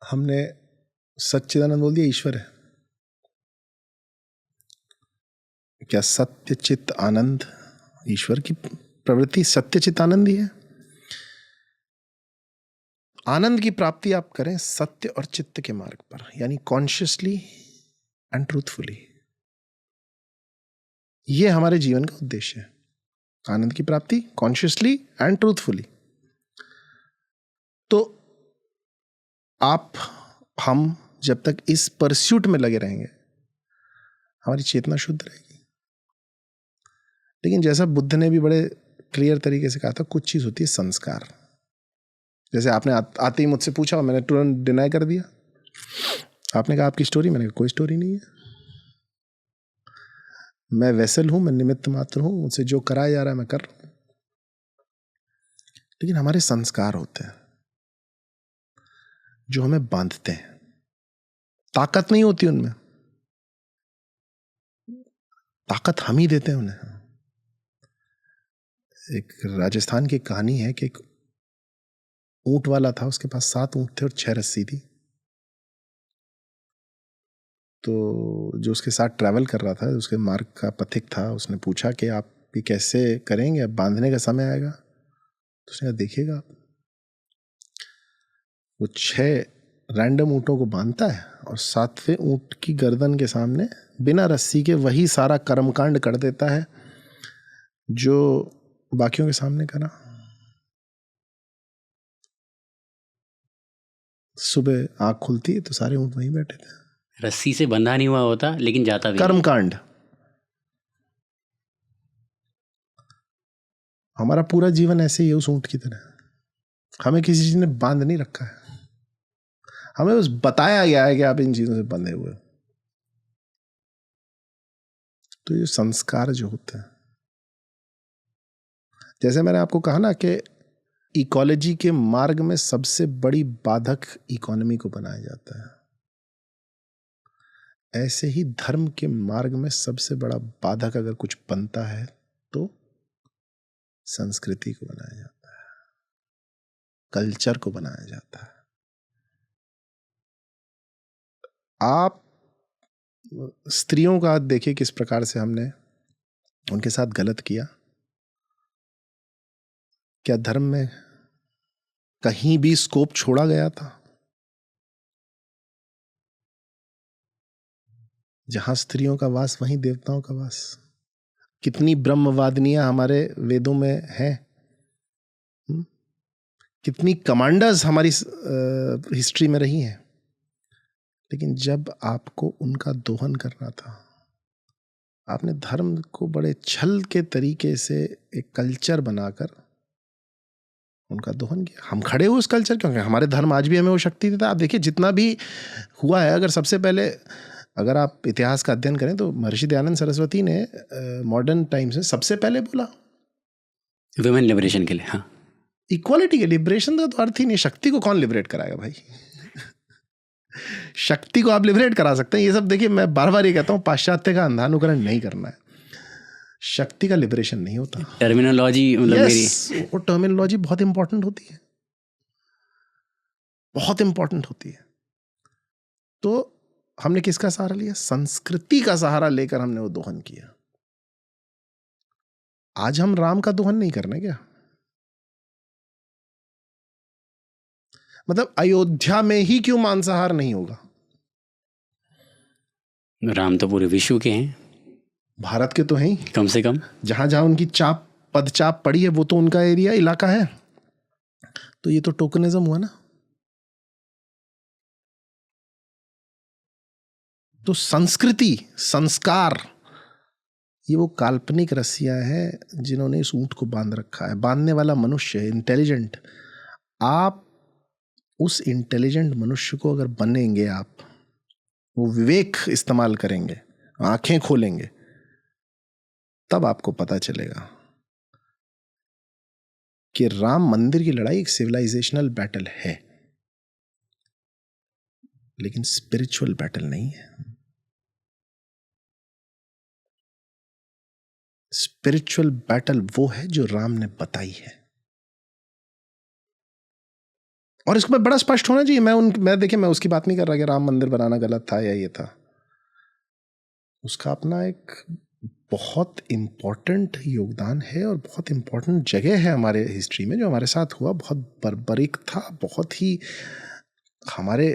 Speaker 2: हमने सच्चिदानंद बोल दिया, ईश्वर है। क्या सत्य चित्त आनंद ईश्वर की प्रवृत्ति? सत्य चित्त आनंद ही है। आनंद की प्राप्ति आप करें सत्य और चित्त के मार्ग पर, यानी कॉन्शियसली एंड ट्रूथफुली। यह हमारे जीवन का उद्देश्य है, आनंद की प्राप्ति कॉन्शियसली एंड ट्रूथफुली। तो हम जब तक इस परस्यूट में लगे रहेंगे, हमारी चेतना शुद्ध रहेगी। लेकिन जैसा बुद्ध ने भी बड़े क्लियर तरीके से कहा था, कुछ चीज होती है संस्कार। जैसे आपने आते ही मुझसे पूछा और मैंने तुरंत डिनाई कर दिया। आपने कहा आपकी स्टोरी, मैंने कहा कोई स्टोरी नहीं है, मैं वेसल हूं, मैं निमित्त मात्र हूं, मुझसे जो कराया जा रहा है मैं कर रहा हूं। लेकिन हमारे संस्कार होते हैं जो हमें बांधते हैं। ताकत नहीं होती उनमें, ताकत हम ही देते हैं उन्हें। एक राजस्थान की कहानी है कि एक ऊंट वाला था, उसके पास 7 ऊंट थे और 6 रस्सी थी। तो जो उसके साथ ट्रैवल कर रहा था, उसके मार्ग का पथिक था, उसने पूछा कि आप ये कैसे करेंगे, अब बांधने का समय आएगा। तो उसने कहा देखिएगा आप। वो 6 रैंडम ऊँटों को बांधता है और 7वें ऊँट की गर्दन के सामने बिना रस्सी के वही सारा कर्मकांड कर देता है जो बाकियों के सामने करा। सुबह आँख खुलती है तो सारे ऊँट वहीं बैठे थे।
Speaker 1: रस्सी से बंधा नहीं हुआ होता, लेकिन जाता भी नहीं।
Speaker 2: कर्मकांड। हमारा पूरा जीवन ऐसे ही है, उस ऊँट की तरह। हमें किसी चीज ने बांध नहीं रखा है, हमें बस बताया गया है कि आप इन चीजों से बंधे हुए हो। तो ये संस्कार जो होते हैं, जैसे मैंने आपको कहा ना कि इकोलॉजी के मार्ग में सबसे बड़ी बाधक इकोनॉमी को बनाया जाता है, ऐसे ही धर्म के मार्ग में सबसे बड़ा बाधक अगर कुछ बनता है तो संस्कृति को बनाया जाता है, कल्चर को बनाया जाता है। आप स्त्रियों का देखिए किस प्रकार से हमने उनके साथ गलत किया। क्या धर्म में कहीं भी स्कोप छोड़ा गया था? जहां स्त्रियों का वास वहीं देवताओं का वास। कितनी ब्रह्मवादिनियां हमारे वेदों में हैं, कितनी कमांडर्स हमारी हिस्ट्री में रही हैं। लेकिन जब आपको उनका दोहन करना था, आपने धर्म को बड़े छल के तरीके से एक कल्चर बनाकर उनका दोहन किया। हम खड़े हुए उस कल्चर, क्योंकि हमारे धर्म आज भी हमें वो शक्ति देता है। आप देखिए जितना भी हुआ है, अगर सबसे पहले अगर आप इतिहास का अध्ययन करें तो महर्षि दयानंद सरस्वती ने मॉडर्न टाइम्स में सबसे पहले बोला
Speaker 1: वुमेन लिबरेशन के लिए। हाँ,
Speaker 2: इक्वालिटी के लिबरेशन का तो अर्थ ही नहीं। शक्ति को कौन लिबरेट कराएगा भाई? शक्ति को आप लिबरेट करा सकते हैं। ये सब देखिए, मैं बार बार ये कहता हूँ, पाश्चात्य का अंधानुकरण नहीं करना है। शक्ति का लिबरेशन नहीं होता।
Speaker 1: टर्मिनोलॉजी मतलब मेरी
Speaker 2: वो टर्मिनोलॉजी बहुत इंपॉर्टेंट होती है, बहुत इंपॉर्टेंट होती है। तो हमने किसका सहारा लिया? संस्कृति का सहारा लेकर हमने वो दोहन किया। आज हम राम का दोहन नहीं करने क्या? मतलब अयोध्या में ही क्यों मांसाहार नहीं होगा?
Speaker 1: राम तो पूरे विश्व के हैं,
Speaker 2: भारत के तो हैं ही।
Speaker 1: कम से कम
Speaker 2: जहां जहां उनकी पदचाप पड़ी है वो तो उनका एरिया, इलाका है। तो ये तो टोकनिज्म हुआ ना। तो संस्कृति, संस्कार, ये वो काल्पनिक रस्सियां हैं जिन्होंने इस ऊंट को बांध रखा है। बांधने वाला मनुष्य है इंटेलिजेंट। आप उस इंटेलिजेंट मनुष्य को अगर बनेंगे, आप वो विवेक इस्तेमाल करेंगे, आंखें खोलेंगे, तब आपको पता चलेगा कि राम मंदिर की लड़ाई एक सिविलाइजेशनल बैटल है, लेकिन स्पिरिचुअल बैटल नहीं है। स्पिरिचुअल बैटल वो है जो राम ने बताई है, और इसको बड़ा स्पष्ट होना चाहिए। मैं उसकी बात नहीं कर रहा कि राम मंदिर बनाना गलत था या ये था। उसका अपना एक बहुत इंपॉर्टेंट योगदान है और बहुत इंपॉर्टेंट जगह है हमारे हिस्ट्री में। जो हमारे साथ हुआ बहुत बर्बरिक था, बहुत ही हमारे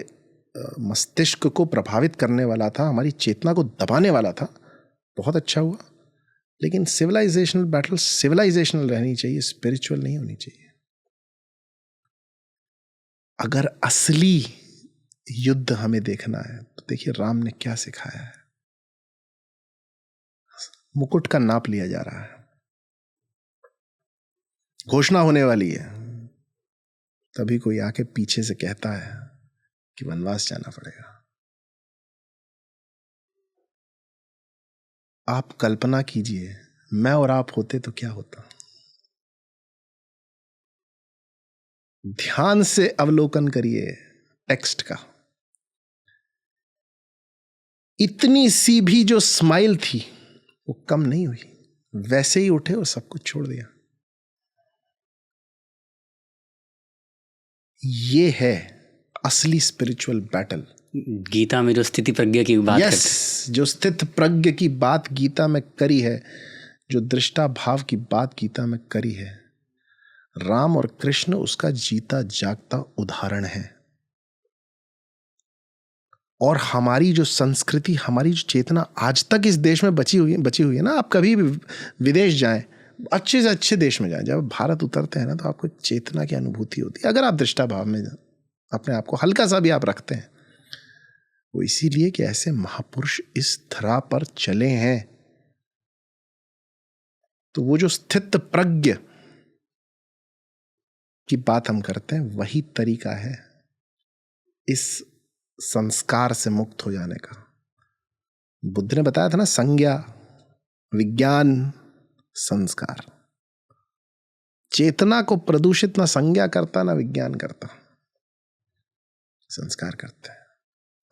Speaker 2: मस्तिष्क को प्रभावित करने वाला था, हमारी चेतना को दबाने वाला था। बहुत अच्छा हुआ, लेकिन सिविलाइजेशनल बैटल सिविलाइजेशनल रहनी चाहिए, स्पिरिचुअल नहीं होनी चाहिए। अगर असली युद्ध हमें देखना है तो देखिए राम ने क्या सिखाया है। मुकुट का नाप लिया जा रहा है, घोषणा होने वाली है, तभी कोई आके पीछे से कहता है कि वनवास जाना पड़ेगा। आप कल्पना कीजिए, मैं और आप होते तो क्या होता। ध्यान से अवलोकन करिए टेक्स्ट का। इतनी सी भी जो स्माइल थी वो कम नहीं हुई, वैसे ही उठे और सब कुछ छोड़ दिया। ये है असली स्पिरिचुअल बैटल।
Speaker 1: गीता में जो स्थिति प्रज्ञा की बात
Speaker 2: करते, जो स्थित प्रज्ञ की बात गीता में करी है, जो दृष्टा भाव की बात गीता में करी है, राम और कृष्ण उसका जीता जागता उदाहरण है। और हमारी जो संस्कृति, हमारी जो चेतना आज तक इस देश में बची हुई है ना। आप कभी भी विदेश जाएं, अच्छे से अच्छे देश में जाएं, जब भारत उतरते हैं ना तो आपको चेतना की अनुभूति होती है। अगर आप दृष्टा भाव में अपने आप को हल्का सा भी आप रखते हैं, वो इसीलिए कि ऐसे महापुरुष इस धरा पर चले हैं। तो वो जो स्थित प्रज्ञ की बात हम करते हैं, वही तरीका है इस संस्कार से मुक्त हो जाने का। बुद्ध ने बताया था ना, संज्ञा, विज्ञान, संस्कार। चेतना को प्रदूषित ना संज्ञा करता ना विज्ञान करता, संस्कार करता है।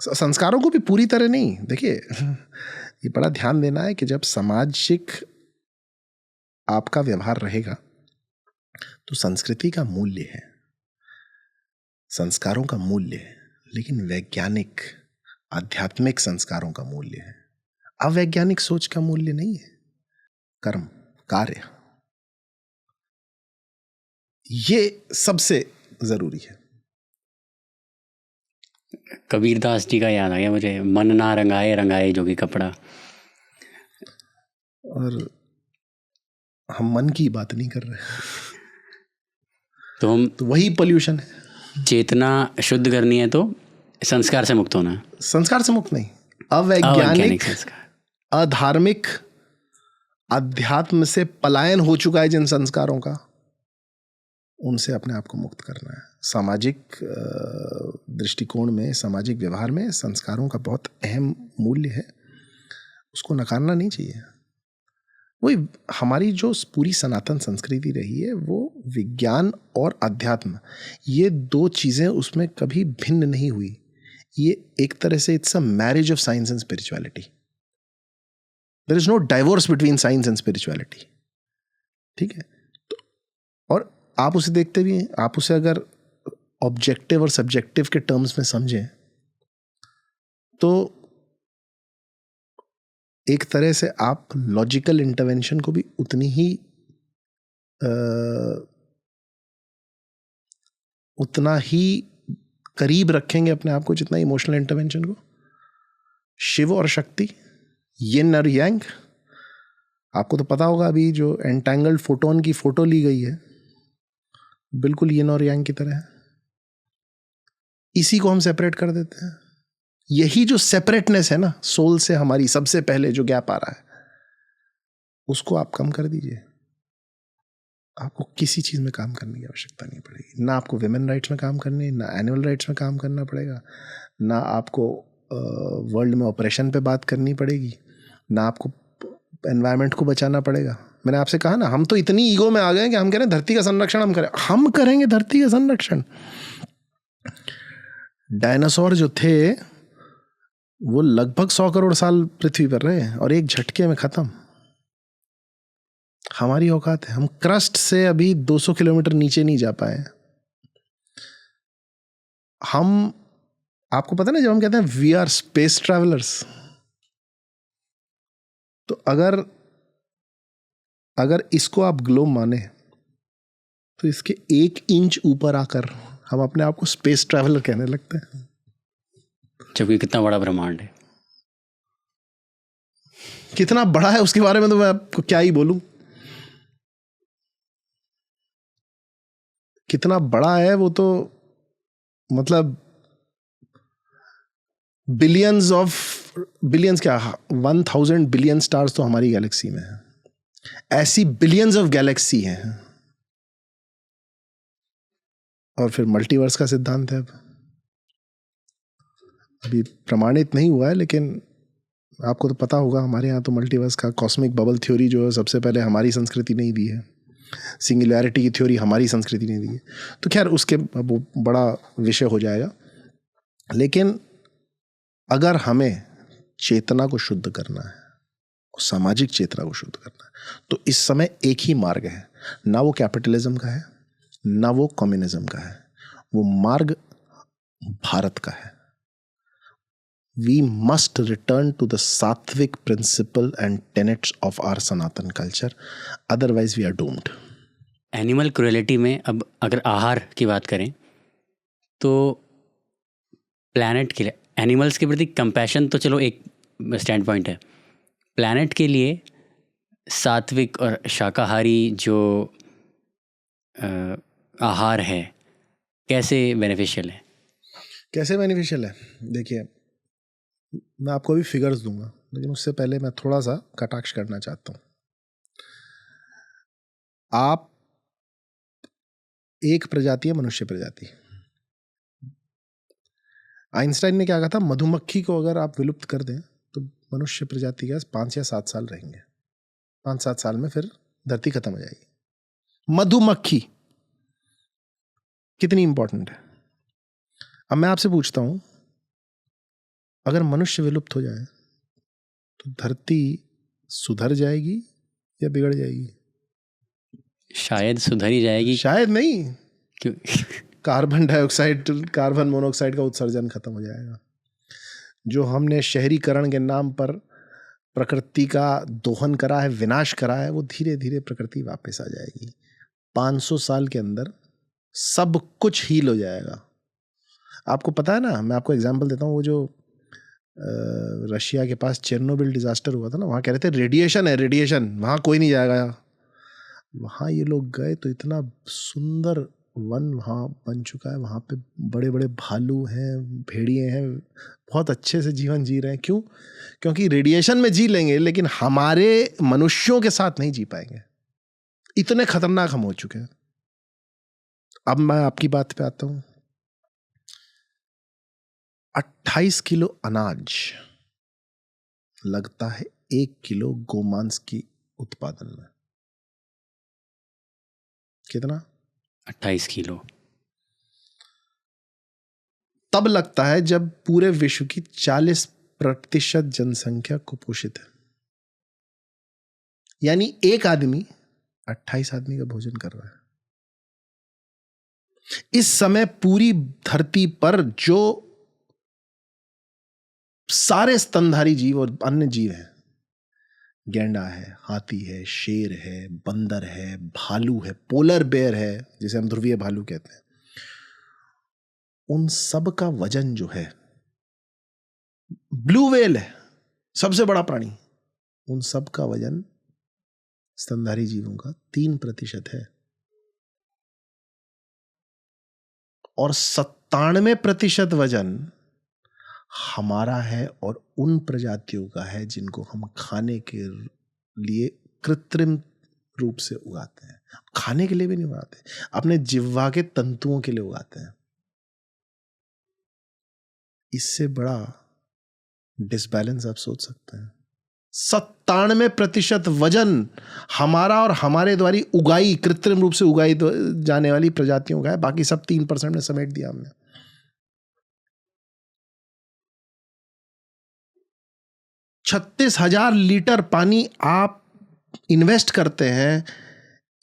Speaker 2: संस्कारों को भी पूरी तरह नहीं, देखिए ये बड़ा ध्यान देना है कि जब सामाजिक आपका व्यवहार रहेगा तो संस्कृति का मूल्य है, संस्कारों का मूल्य है, लेकिन वैज्ञानिक आध्यात्मिक संस्कारों का मूल्य है। अवैज्ञानिक सोच का मूल्य नहीं है। कर्म, कार्य, ये सबसे जरूरी है।
Speaker 1: कबीरदास जी का याद आ गया मुझे, मन ना रंगाए रंगाए जोगी कपड़ा।
Speaker 2: और हम मन की बात नहीं कर रहे, तो वही पोल्यूशन है।
Speaker 1: चेतना शुद्ध करनी है तो संस्कार से मुक्त होना है।
Speaker 2: संस्कार से मुक्त नहीं, अवैज्ञानिक संस्कार, अधार्मिक, अध्यात्म से पलायन हो चुका है जिन संस्कारों का, उनसे अपने आप को मुक्त करना है। सामाजिक दृष्टिकोण में, सामाजिक व्यवहार में संस्कारों का बहुत अहम मूल्य है, उसको नकारना नहीं चाहिए। वही हमारी जो पूरी सनातन संस्कृति रही है, वो विज्ञान और अध्यात्म, ये दो चीज़ें उसमें कभी भिन्न नहीं हुई। ये एक तरह से it's a marriage of science and spirituality. There is no divorce between science and spirituality. ठीक है, तो और आप उसे देखते भी हैं, आप उसे अगर ऑब्जेक्टिव और सब्जेक्टिव के टर्म्स में समझें तो एक तरह से आप लॉजिकल इंटरवेंशन को भी उतनी ही उतना ही करीब रखेंगे अपने आप को जितना इमोशनल इंटरवेंशन को। शिव और शक्ति, यिन और यांग, आपको तो पता होगा अभी जो एंटैंगल्ड फोटोन की फोटो ली गई है, बिल्कुल यिन और यांग की तरह है। इसी को हम सेपरेट कर देते हैं। यही जो सेपरेटनेस है ना सोल से, हमारी सबसे पहले जो गैप आ रहा है, उसको आप कम कर दीजिए। आपको किसी चीज में काम करने की आवश्यकता नहीं पड़ेगी। ना आपको विमेन राइट्स में काम करने, ना एनिमल राइट्स में काम करना पड़ेगा, ना आपको वर्ल्ड में ऑपरेशन पे बात करनी पड़ेगी, ना आपको एनवायरनमेंट को बचाना पड़ेगा। मैंने आपसे कहा ना, हम तो इतनी ईगो में आ गए कि हम कह रहे हैं धरती का संरक्षण हम करेंगे धरती का संरक्षण। डायनासोर जो थे वो लगभग 100 करोड़ साल पृथ्वी पर रहे और एक झटके में खत्म। हमारी औकात है, हम क्रस्ट से अभी 200 किलोमीटर नीचे नहीं जा पाए। हम, आपको पता ना, जब हम कहते हैं वी आर स्पेस ट्रैवलर्स, तो अगर इसको आप ग्लोब माने तो इसके 1 इंच ऊपर आकर हम अपने आप को स्पेस ट्रैवलर कहने लगते हैं,
Speaker 1: जबकि कितना बड़ा ब्रह्मांड है।
Speaker 2: कितना बड़ा है उसके बारे में तो मैं आपको क्या ही बोलूं। कितना बड़ा है वो तो, मतलब बिलियंस क्या, 1000 बिलियन स्टार्स तो हमारी गैलेक्सी में है। ऐसी बिलियंस ऑफ गैलेक्सी हैं। और फिर मल्टीवर्स का सिद्धांत है, अभी प्रमाणित नहीं हुआ है, लेकिन आपको तो पता होगा, हमारे यहाँ तो मल्टीवर्स का कॉस्मिक बबल थ्योरी जो है सबसे पहले हमारी संस्कृति ने ही दी है। सिंगुलैरिटी की थ्योरी हमारी संस्कृति ने दी है। तो खैर उसके वो बड़ा विषय हो जाएगा। लेकिन अगर हमें चेतना को शुद्ध करना है, सामाजिक चेतना को शुद्ध करना है, तो इस समय एक ही मार्ग है। ना वो कैपिटलिज्म का है, ना वो कम्युनिज्म का है, वो मार्ग भारत का है। We must return to the sattvic principle and tenets of our Sanatan culture, otherwise we are doomed.
Speaker 1: Animal cruelty में अब अगर आहार की बात करें तो प्लैनेट के लिए एनिमल्स के प्रति कंपैशन तो चलो एक स्टैंड पॉइंट है, प्लैनेट के लिए सात्विक और शाकाहारी जो आहार है कैसे बेनिफिशियल है? कैसे
Speaker 2: बेनिफिशियल है, देखिए मैं आपको अभी फिगर्स दूंगा, लेकिन उससे पहले मैं थोड़ा सा कटाक्ष करना चाहता हूँ। आप एक प्रजाति है मनुष्य प्रजाति। आइंस्टाइन ने क्या कहा था, मधुमक्खी को अगर आप विलुप्त कर दें तो मनुष्य प्रजाति के 5 या 7 साल रहेंगे। 5-7 साल में फिर धरती खत्म हो जाएगी। मधुमक्खी कितनी इंपॉर्टेंट है। अब मैं आपसे पूछता हूं, अगर मनुष्य विलुप्त हो जाए तो धरती सुधर जाएगी या बिगड़ जाएगी?
Speaker 1: शायद सुधर ही जाएगी।
Speaker 2: शायद नहीं,
Speaker 1: क्यों?
Speaker 2: कार्बन डाइऑक्साइड, कार्बन मोनोऑक्साइड का उत्सर्जन खत्म हो जाएगा। जो हमने शहरीकरण के नाम पर प्रकृति का दोहन करा है, विनाश करा है, वो धीरे धीरे प्रकृति वापस आ जाएगी। 500 साल के अंदर सब कुछ हील हो जाएगा। आपको पता है ना, मैं आपको एग्जांपल देता हूँ, वो जो रशिया के पास चेरनोबिल डिजास्टर हुआ था ना, वहाँ कह रहे थे रेडिएशन है, रेडिएशन, वहाँ कोई नहीं जाएगा। वहाँ ये लोग गए तो इतना सुंदर वन वहाँ बन चुका है, वहाँ पे बड़े बड़े भालू हैं, भेड़िए हैं, बहुत अच्छे से जीवन जी रहे हैं। क्यों? क्योंकि रेडिएशन में जी लेंगे, लेकिन हमारे मनुष्यों के साथ नहीं जी पाएंगे। इतने खतरनाक हम हो चुके हैं। अब मैं आपकी बात पे आता हूँ। 28 किलो अनाज लगता है 1 किलो गोमांस की उत्पादन में। कितना?
Speaker 1: 28 किलो।
Speaker 2: तब लगता है जब पूरे विश्व की 40% जनसंख्या कुपोषित है। यानी एक आदमी 28 आदमी का भोजन कर रहा है। इस समय पूरी धरती पर जो सारे स्तनधारी जीव और अन्य जीव हैं, गैंडा है, हाथी है, शेर है, बंदर है, भालू है, पोलर बेयर है जिसे हम ध्रुवीय भालू कहते हैं, उन सब का वजन जो है, ब्लू व्हेल है सबसे बड़ा प्राणी, उन सब का वजन स्तनधारी जीवों का 3% है। और 97% वजन हमारा है और उन प्रजातियों का है जिनको हम खाने के लिए कृत्रिम रूप से उगाते हैं। खाने के लिए भी नहीं उगाते, अपने जिह्वा के तंतुओं के लिए उगाते हैं। इससे बड़ा डिसबैलेंस आप सोच सकते हैं? 97% वजन हमारा और हमारे द्वारा उगाई, कृत्रिम रूप से उगाई जाने वाली प्रजातियों का है, बाकी सब 3% में समेट दिया हमने। 36,000 लीटर पानी आप इन्वेस्ट करते हैं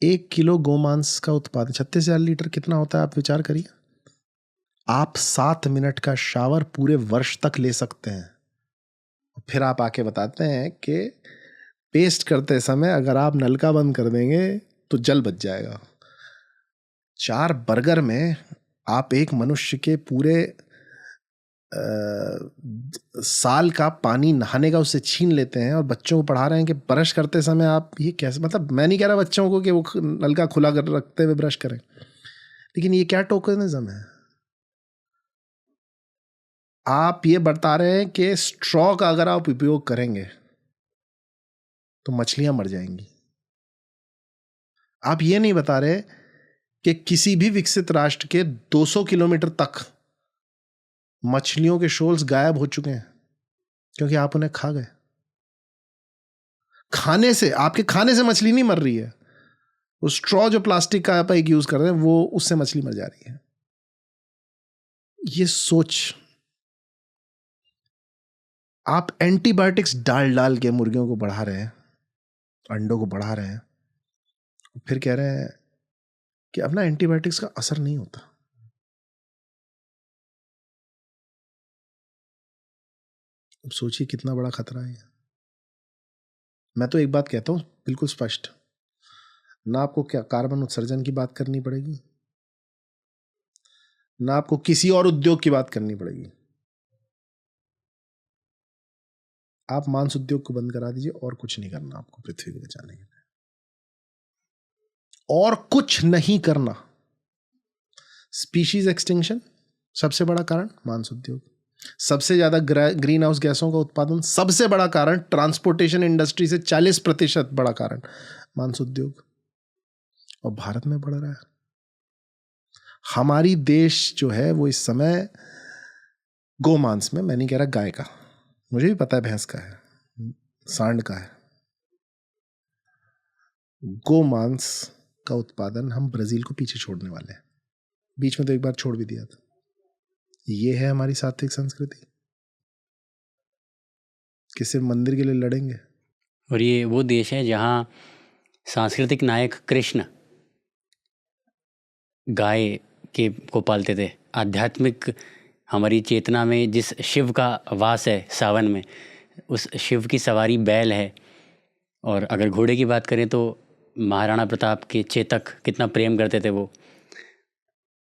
Speaker 2: 1 किलो गोमांस का उत्पादन। 36,000 लीटर कितना होता है आप विचार करिए। आप 7 मिनट का शावर पूरे वर्ष तक ले सकते हैं। फिर आप आके बताते हैं कि पेस्ट करते समय अगर आप नलका बंद कर देंगे तो जल बच जाएगा। 4 बर्गर में आप एक मनुष्य के पूरे साल का पानी नहाने का उससे छीन लेते हैं, और बच्चों को पढ़ा रहे हैं कि ब्रश करते समय आप ये कैसे, मतलब मैं नहीं कह रहा बच्चों को कि वो नलका खुला कर रखते हुए ब्रश करें, लेकिन ये क्या टोकनिज्म है। आप ये बता रहे हैं कि स्ट्रॉ का अगर आप उपयोग करेंगे तो मछलियां मर जाएंगी। आप ये नहीं बता रहे कि किसी भी विकसित राष्ट्र के 200 किलोमीटर तक मछलियों के शोल्स गायब हो चुके हैं क्योंकि आप उन्हें खा गए। खाने से, आपके खाने से मछली नहीं मर रही है, वो स्ट्रॉ जो प्लास्टिक का आप एक यूज कर रहे हैं वो, उससे मछली मर जा रही है। ये सोच, आप एंटीबायोटिक्स डाल डाल के मुर्गियों को बढ़ा रहे हैं, अंडों को बढ़ा रहे हैं, फिर कह रहे हैं कि अब ना एंटीबायोटिक्स का असर नहीं होता। अब सोचिए कितना बड़ा खतरा है। मैं तो एक बात कहता हूं बिल्कुल स्पष्ट, ना आपको क्या कार्बन उत्सर्जन की बात करनी पड़ेगी, ना आपको किसी और उद्योग की बात करनी पड़ेगी। आप मांस उद्योग को बंद करा दीजिए, और कुछ नहीं करना आपको पृथ्वी को बचाने के लिए, और कुछ नहीं करना। स्पीशीज एक्सटिंक्शन सबसे बड़ा कारण मांस उद्योग, सबसे ज्यादा ग्रीन हाउस गैसों का उत्पादन सबसे बड़ा कारण, ट्रांसपोर्टेशन इंडस्ट्री से 40% बड़ा कारण मांस उद्योग, और भारत में बढ़ रहा है। हमारी देश जो है वो इस समय गोमांस में, मैं नहीं कह रहा गाय का, मुझे भी पता है भैंस का है, सांड का है, गोमांस का उत्पादन हम ब्राजील को पीछे छोड़ने वाले हैं। बीच में तो एक बार छोड़ भी दिया था। ये है हमारी सात्विक संस्कृति कि सिर्फ मंदिर के लिए लड़ेंगे।
Speaker 1: और ये वो देश है जहाँ सांस्कृतिक नायक कृष्ण गाय के को पालते थे। आध्यात्मिक हमारी चेतना में जिस शिव का वास है सावन में, उस शिव की सवारी बैल है। और अगर घोड़े की बात करें तो महाराणा प्रताप के चेतक कितना प्रेम करते थे वो।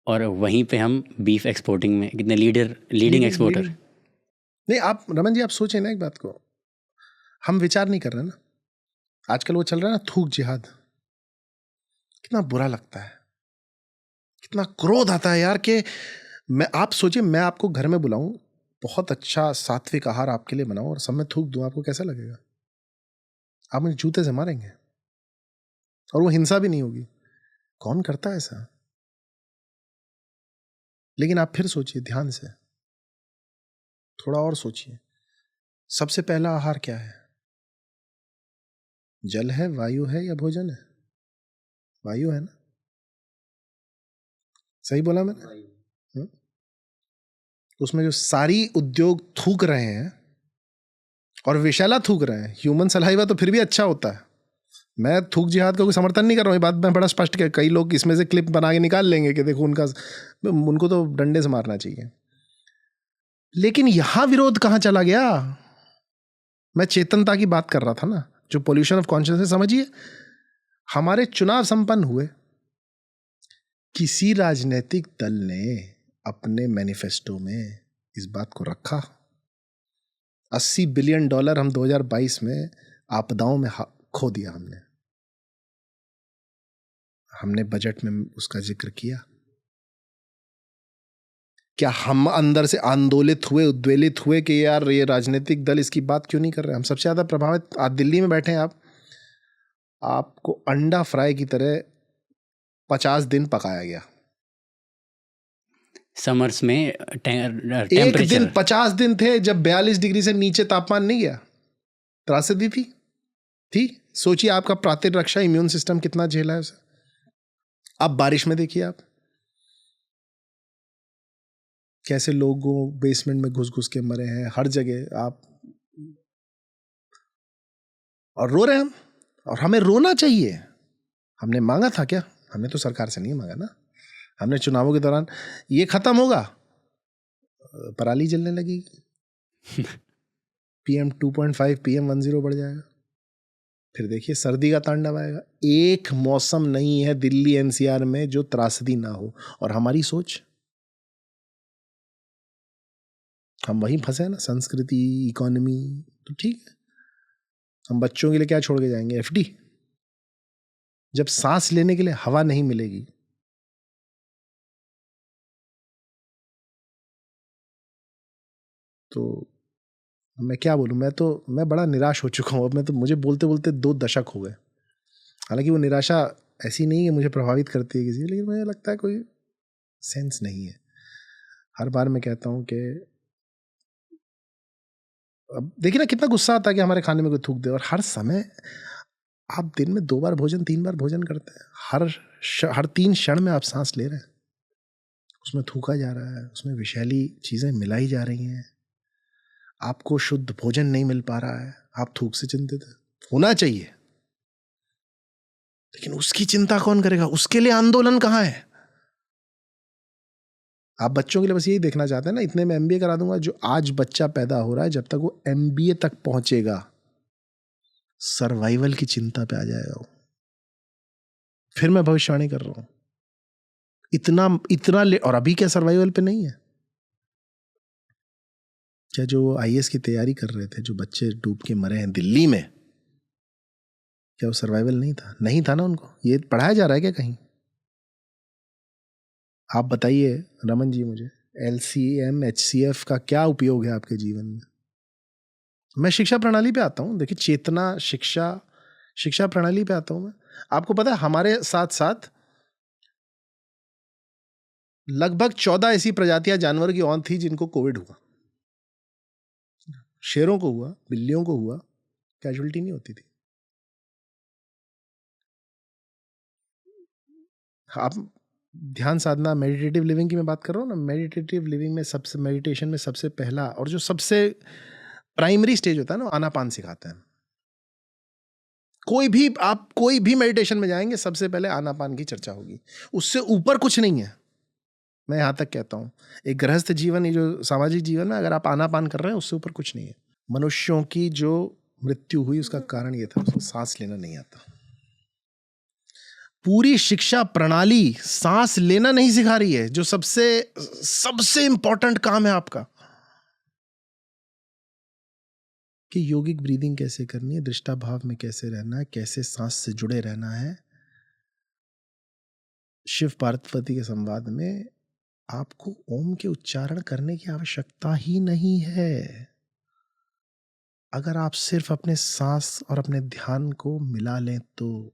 Speaker 1: और वहीं पे हम बीफ एक्सपोर्टिंग में कितने लीडिंग एक्सपोर्टर।
Speaker 2: नहीं, आप रमन जी आप सोचें ना एक बात को, हम विचार नहीं कर रहे ना। आजकल वो चल रहा है ना थूक जिहाद, कितना बुरा लगता है, कितना क्रोध आता है यार। कि आप सोचिए, मैं आपको घर में बुलाऊं, बहुत अच्छा सात्विक आहार आपके लिए बनाऊं और सब में थूक दूं, आपको कैसा लगेगा? आप मुझे जूते से मारेंगे, और वो हिंसा भी नहीं होगी। कौन करता है ऐसा? लेकिन आप फिर सोचिए ध्यान से, थोड़ा और सोचिए, सबसे पहला आहार क्या है? जल है, वायु है, या भोजन है? वायु है ना? सही बोला मैंने? उसमें जो सारी उद्योग थूक रहे हैं और विषैला थूक रहे हैं, ह्यूमन सलाइवा तो फिर भी अच्छा होता है। मैं थूक जिहाद का कोई समर्थन नहीं कर रहा हूँ, ये बात मैं बड़ा स्पष्ट किया। कई लोग इसमें से क्लिप बना के निकाल लेंगे कि देखो उनको तो डंडे से मारना चाहिए। लेकिन यहां विरोध कहां चला गया? मैं चेतनता की बात कर रहा था ना, जो पोल्यूशन ऑफ कॉन्शियसनेस। समझिए, हमारे चुनाव संपन्न हुए, किसी राजनीतिक दल ने अपने मैनिफेस्टो में इस बात को रखा? $80 बिलियन हम 2022 में आपदाओं में खो दिया। हमने बजट में उसका जिक्र किया। क्या हम अंदर से आंदोलित हुए, उद्वेलित हुए कि यार ये राजनीतिक दल इसकी बात क्यों नहीं कर रहे? हम सबसे ज्यादा प्रभावित, आज दिल्ली में बैठे हैं आपको अंडा फ्राई की तरह 50 दिन पकाया गया।
Speaker 1: समर्स में
Speaker 2: एक दिन 50 दिन थे जब 42 डिग्री से नीचे तापमान नहीं गया। त्रासदी थी। सोचिए आपका प्रतिरक्षा इम्यून सिस्टम कितना झेला है उसे। अब बारिश में देखिए आप कैसे लोगों बेसमेंट में घुस घुस के मरे हैं हर जगह आप, और रो रहे हैं हम। और हमें रोना चाहिए। हमने मांगा था क्या? हमने तो सरकार से नहीं मांगा ना। हमने चुनावों के दौरान ये खत्म होगा, पराली जलने लगेगी, PM 2.5 PM 10 बढ़ जाएगा, फिर देखिए सर्दी का तांडव आएगा। एक मौसम नहीं है दिल्ली NCR में जो त्रासदी ना हो। और हमारी सोच, हम वहीं फंसे हैं ना, संस्कृति, इकोनॉमी। तो ठीक है, हम बच्चों के लिए क्या छोड़ के जाएंगे? FD। जब सांस लेने के लिए हवा नहीं मिलेगी, तो मैं क्या बोलूं। मैं बड़ा निराश हो चुका हूं अब। मैं तो, मुझे बोलते बोलते 2 दशक हो गए। हालांकि वो निराशा ऐसी नहीं है मुझे प्रभावित करती है किसी, लेकिन मुझे लगता है कोई सेंस नहीं है। हर बार मैं कहता हूं कि अब देखिए ना कितना गुस्सा आता है कि हमारे खाने में कोई थूक दे। और हर समय आप दिन में 2 बार भोजन 3 बार भोजन करते हैं, हर 3 क्षण में आप सांस ले रहे हैं, उसमें थूका जा रहा है, उसमें विषैली चीजें मिलाई जा रही हैं, आपको शुद्ध भोजन नहीं मिल पा रहा है, आप थूक से चिंतित है। होना चाहिए, लेकिन उसकी चिंता कौन करेगा? उसके लिए आंदोलन कहां है? आप बच्चों के लिए बस यही देखना चाहते हैं ना, इतने में MBA करा दूंगा। जो आज बच्चा पैदा हो रहा है, जब तक वो MBA तक पहुंचेगा, सर्वाइवल की चिंता पे आ जाएगा वो। फिर मैं भविष्यवाणी कर रहा हूं, इतना और अभी क्या सर्वाइवल पे नहीं है क्या? जो IAS की तैयारी कर रहे थे, जो बच्चे डूब के मरे हैं दिल्ली में, क्या वो सर्वाइवल नहीं था ना उनको? ये पढ़ाया जा रहा है क्या कहीं? आप बताइए रमन जी मुझे, LCM HCF का क्या उपयोग है आपके जीवन में? मैं शिक्षा प्रणाली पे आता हूं। देखिए, चेतना शिक्षा प्रणाली पे आता हूं मैं। आपको पता है हमारे साथ साथ लगभग 14 ऐसी प्रजातियां जानवर की और थी जिनको कोविड हुआ। शेरों को हुआ, बिल्लियों को हुआ, कैजुअलिटी नहीं होती थी। आप ध्यान साधना, मेडिटेटिव लिविंग की मैं बात कर रहा हूँ ना। मेडिटेटिव लिविंग में मेडिटेशन में सबसे पहला और जो सबसे प्राइमरी स्टेज होता है ना, आनापान सिखाते हैं। आप कोई भी मेडिटेशन में जाएंगे, सबसे पहले आनापान की चर्चा होगी, उससे ऊपर कुछ नहीं है। मैं यहां तक कहता हूं, एक गृहस्थ जीवन, ये जो सामाजिक जीवन में अगर आप आनापान कर रहे हैं, उससे ऊपर कुछ नहीं है। मनुष्यों की जो मृत्यु हुई उसका कारण ये था, उसको सांस लेना नहीं आता। पूरी शिक्षा प्रणाली सांस लेना नहीं सिखा रही है, जो सबसे इंपॉर्टेंट काम है आपका, कि योगिक ब्रीदिंग कैसे करनी है, दृष्टा भाव में कैसे रहना है, कैसे सांस से जुड़े रहना है। शिव पार्वती के संवाद में आपको ओम के उच्चारण करने की आवश्यकता ही नहीं है। अगर आप सिर्फ अपने सांस और अपने ध्यान को मिला लें, तो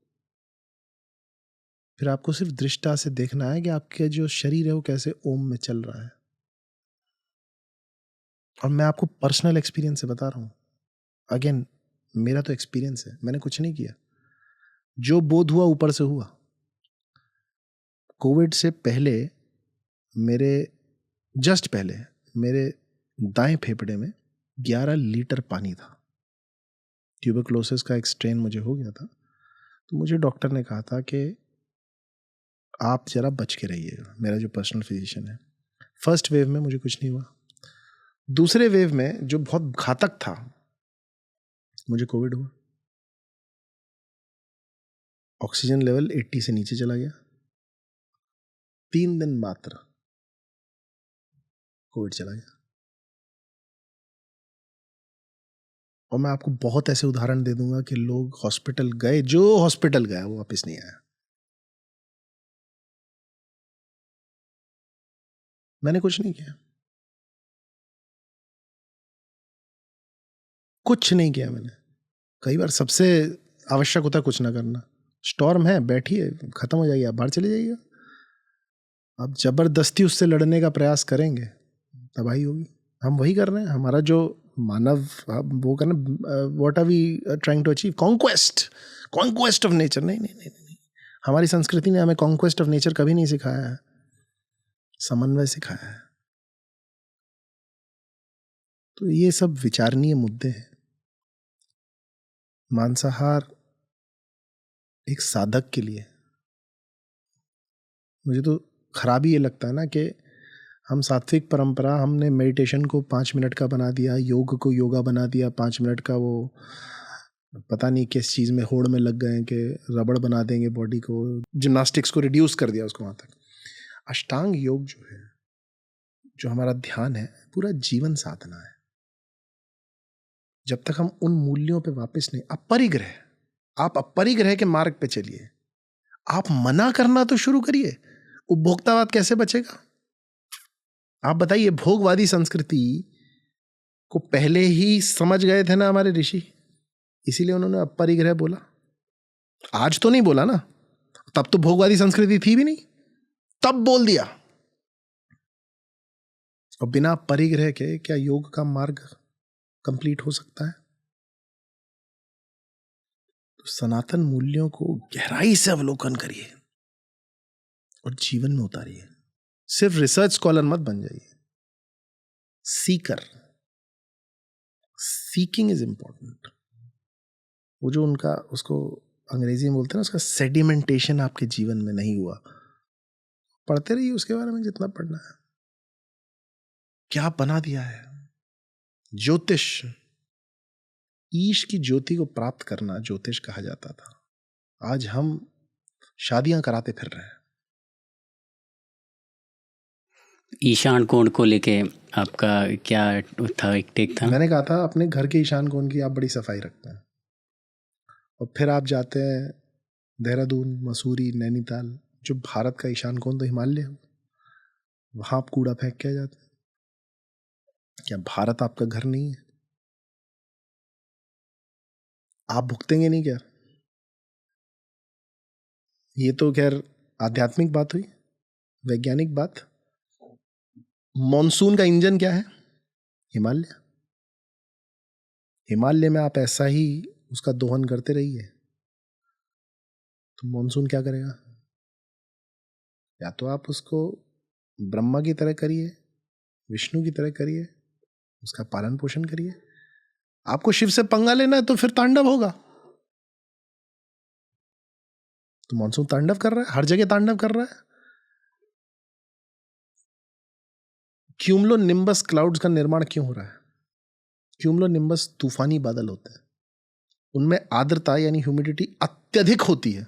Speaker 2: फिर आपको सिर्फ दृष्टा से देखना है कि आपका जो शरीर है वो कैसे ओम में चल रहा है। और मैं आपको पर्सनल एक्सपीरियंस से बता रहा हूं, अगेन मेरा तो एक्सपीरियंस है, मैंने कुछ नहीं किया। जो बोध हुआ ऊपर से हुआ। कोविड से पहले जस्ट पहले मेरे दाएं फेफड़े में 11 लीटर पानी था। ट्यूबरक्लोसिस का एक स्ट्रेन मुझे हो गया था, तो मुझे डॉक्टर ने कहा था कि आप जरा बच के रहिएगा। मेरा जो पर्सनल फिजिशियन है। फर्स्ट वेव में मुझे कुछ नहीं हुआ। दूसरे वेव में जो बहुत घातक था, मुझे कोविड हुआ। ऑक्सीजन लेवल 80 से नीचे चला गया। 3 दिन मात्र कोविड चला गया। और मैं आपको बहुत ऐसे उदाहरण दे दूंगा कि लोग हॉस्पिटल गए, जो हॉस्पिटल गया वो वापस नहीं आया। मैंने कुछ नहीं किया, कुछ नहीं किया मैंने। कई बार सबसे आवश्यक होता है कुछ ना करना। स्टॉर्म है, बैठिए, खत्म हो जाएगी, आप बाहर चले जाइएगा। आप जबरदस्ती उससे लड़ने का प्रयास करेंगे, तबाही होगी। हम वही कर रहे हैं। हमारा जो मानव वो करना, what are we trying to achieve? Conquest of nature. नहीं नहीं नहीं नहीं, हमारी संस्कृति ने हमें कॉन्क्वेस्ट ऑफ नेचर कभी नहीं सिखाया है, समन्वय सिखाया है। तो ये सब विचारणीय मुद्दे हैं। मांसाहार एक साधक के लिए, मुझे तो खराबी ये लगता है ना कि हम सात्विक परंपरा, हमने मेडिटेशन को 5 मिनट का बना दिया, योग को योगा बना दिया 5 मिनट का, वो पता नहीं किस चीज़ में होड़ में लग गए कि रबड़ बना देंगे बॉडी को, जिम्नास्टिक्स को रिड्यूस कर दिया उसको वहाँ तक। अष्टांग योग जो है, जो हमारा ध्यान है, पूरा जीवन साधना है। जब तक हम उन मूल्यों पे वापस नहीं, आप अपरिग्रह के मार्ग पे चलिए। आप मना करना तो शुरू करिए, उपभोक्तावाद कैसे बचेगा? आप बताइए, भोगवादी संस्कृति को पहले ही समझ गए थे ना हमारे ऋषि, इसीलिए उन्होंने अपरिग्रह बोला। आज तो नहीं बोला ना, तब तो भोगवादी संस्कृति थी भी नहीं, तब बोल दिया। और बिना परिग्रह के क्या योग का मार्ग कंप्लीट हो सकता है? तो सनातन मूल्यों को गहराई से अवलोकन करिए और जीवन में उतारिए। सिर्फ रिसर्च स्कॉलर मत बन जाइए, सीकर। Seeking is important. वो जो उनका, उसको अंग्रेजी में बोलते हैं ना, उसका सेडिमेंटेशन आपके जीवन में नहीं हुआ, पढ़ते रहिए उसके बारे में जितना पढ़ना है। क्या बना दिया है ज्योतिष? ईश की ज्योति को प्राप्त करना ज्योतिष कहा जाता था। आज हम शादियां कराते फिर रहे हैं।
Speaker 1: ईशान कोण को लेके आपका क्या था, एक टेक था?
Speaker 2: मैंने कहा था अपने घर के ईशान कोण की आप बड़ी सफाई रखते हैं, और फिर आप जाते हैं देहरादून, मसूरी, नैनीताल, जो भारत का ईशान कोण तो हिमालय है, वहां आप कूड़ा फेंक के जाते हैं। क्या भारत आपका घर नहीं है? आप भुगतेंगे नहीं क्या? ये तो खैर आध्यात्मिक बात हुई, वैज्ञानिक बात। मॉनसून का इंजन क्या है? हिमालय। हिमालय में आप ऐसा ही उसका दोहन करते रहिए तो मॉनसून क्या करेगा? या तो आप उसको ब्रह्मा की तरह करिए, विष्णु की तरह करिए, उसका पालन पोषण करिए। आपको शिव से पंगा लेना है तो फिर तांडव होगा। तो मॉनसून तांडव कर रहा है, हर जगह तांडव कर रहा है। क्यूमुलो निम्बस क्लाउड्स का निर्माण क्यों हो रहा है? क्यूमुलो निम्बस तूफानी बादल होते हैं, उनमें आर्द्रता यानी ह्यूमिडिटी अत्यधिक होती है।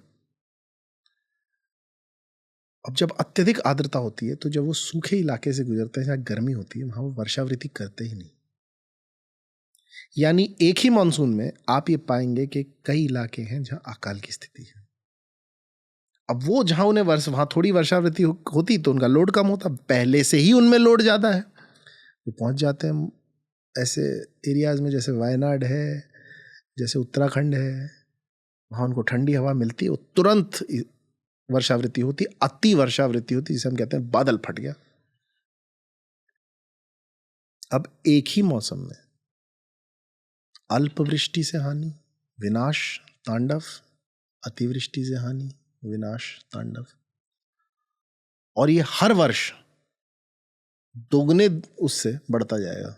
Speaker 2: अब जब अत्यधिक आर्द्रता होती है तो जब वो सूखे इलाके से गुजरते हैं जहां गर्मी होती है, वहां वो वर्षावृत्ति करते ही नहीं। यानी एक ही मॉनसून में आप ये पाएंगे कि कई इलाके हैं जहां अकाल की स्थिति है। अब वो जहां उन्हें वहां थोड़ी वर्षावृत्ति होती तो उनका लोड कम होता, पहले से ही उनमें लोड ज्यादा है, वो पहुंच जाते हैं ऐसे एरियाज में जैसे वायनाड है, जैसे उत्तराखंड है, वहां उनको ठंडी हवा मिलती है, वो तुरंत वर्षावृत्ति होती, अति वर्षावृत्ति होती, जिसे हम कहते हैं बादल फट गया। अब एक ही मौसम में अल्पवृष्टि से हानि, विनाश, तांडव, अतिवृष्टि से हानि, विनाश, तांडव, और ये हर वर्ष दोगुने उससे बढ़ता जाएगा।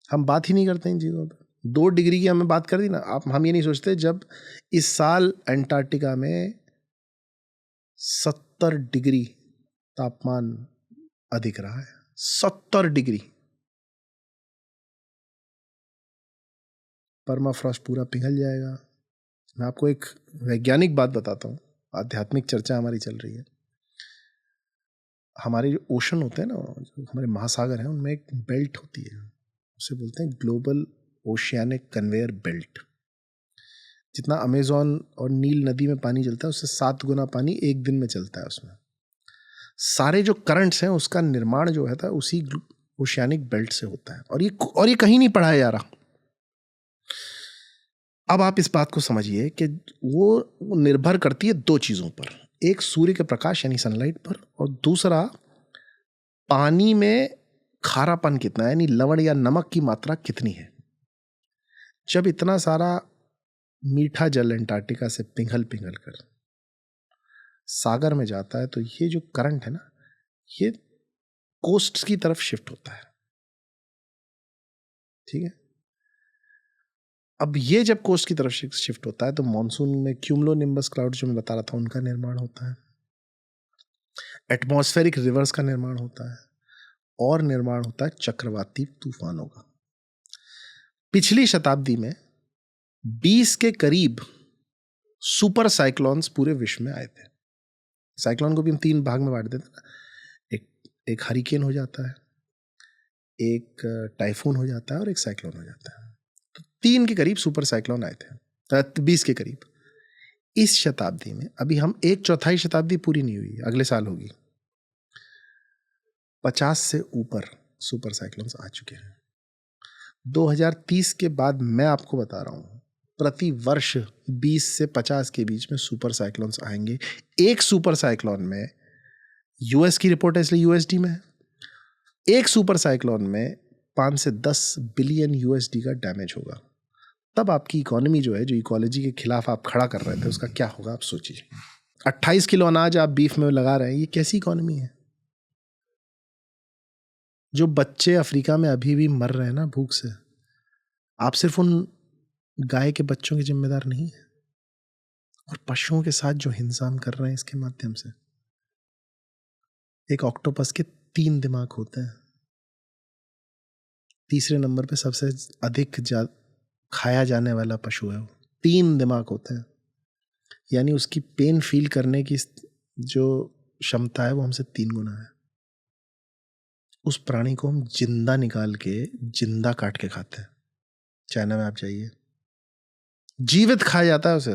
Speaker 2: हम बात ही नहीं करते इन चीजों पर। 2 डिग्री की हमें बात कर दी ना, हम ये नहीं सोचते जब इस साल अंटार्कटिका में 70 डिग्री तापमान अधिक रहा है। 70 डिग्री। परमाफ्रॉस्ट पूरा पिघल जाएगा। मैं आपको एक वैज्ञानिक बात बताता हूँ, आध्यात्मिक चर्चा हमारी चल रही है। हमारे जो ओशन होते हैं ना, जो हमारे महासागर हैं, उनमें एक बेल्ट होती है, उसे बोलते हैं ग्लोबल ओशियानिक कन्वेयर बेल्ट। जितना अमेज़न और नील नदी में पानी चलता है उससे 7 गुना पानी एक दिन में चलता है। उसमें सारे जो करंट्स हैं उसका निर्माण जो है उसी ओशियानिक बेल्ट से होता है, और ये कहीं नहीं पढ़ाया जा रहा। अब आप इस बात को समझिए कि वो निर्भर करती है 2 चीजों पर, एक सूर्य के प्रकाश यानी सनलाइट पर, और दूसरा पानी में खारापन कितना है, यानी लवण या नमक की मात्रा कितनी है। जब इतना सारा मीठा जल एंटार्क्टिका से पिघल पिघल कर सागर में जाता है तो ये जो करंट है ना, ये कोस्ट की तरफ शिफ्ट होता है। ठीक है, अब ये जब कोस्ट की तरफ शिफ्ट होता है तो मॉनसून में क्यूमुलोनिम्बस क्लाउड जो मैं बता रहा था उनका निर्माण होता है, एटमॉस्फेरिक रिवर्स का निर्माण होता है और निर्माण होता है चक्रवाती तूफानों का। पिछली शताब्दी में 20 के करीब सुपर साइक्लोन्स पूरे विश्व में आए थे। साइक्लोन को भी हम 3 भाग में बांट देते हैं, एक हरिकेन हो जाता है, एक टाइफून हो जाता है और एक साइक्लोन हो जाता है। तो 3 के करीब सुपर साइक्लोन आए थे, 20 के करीब। इस शताब्दी में अभी हम 1/4 शताब्दी पूरी नहीं हुई, अगले साल होगी, 50 से ऊपर सुपर साइक्लोन्स आ चुके हैं। 2030 के बाद मैं आपको बता रहा हूं प्रति वर्ष 20 से 50 के बीच में सुपर साइक्लोन्स आएंगे। एक सुपर साइक्लोन में, यूएस की रिपोर्ट है इसलिए यूएसडी में है, एक सुपर साइक्लोन में 5 से 10 बिलियन यूएसडी का डैमेज होगा। तब आपकी इकोनॉमी जो है, जो इकोलॉजी के खिलाफ आप खड़ा कर रहे थे, उसका क्या होगा आप सोचिए। 28 किलो अनाज आप बीफ में लगा रहे हैं, ये कैसी इकोनॉमी है। जो बच्चे अफ्रीका में अभी भी मर रहे हैं ना भूख से, आप सिर्फ उन गाय के बच्चों की जिम्मेदार नहीं है, और पशुओं के साथ जो हिंसा हम कर रहे हैं इसके माध्यम से। एक ऑक्टोपस के 3 दिमाग होते हैं, तीसरे नंबर पे सबसे अधिक खाया जाने वाला पशु है वो, 3 दिमाग होते हैं, यानी उसकी पेन फील करने की जो क्षमता है वो हमसे 3 गुना है। उस प्राणी को हम जिंदा निकाल के जिंदा काट के खाते हैं। चाइना में आप जाइए, जीवित खाया जाता है उसे,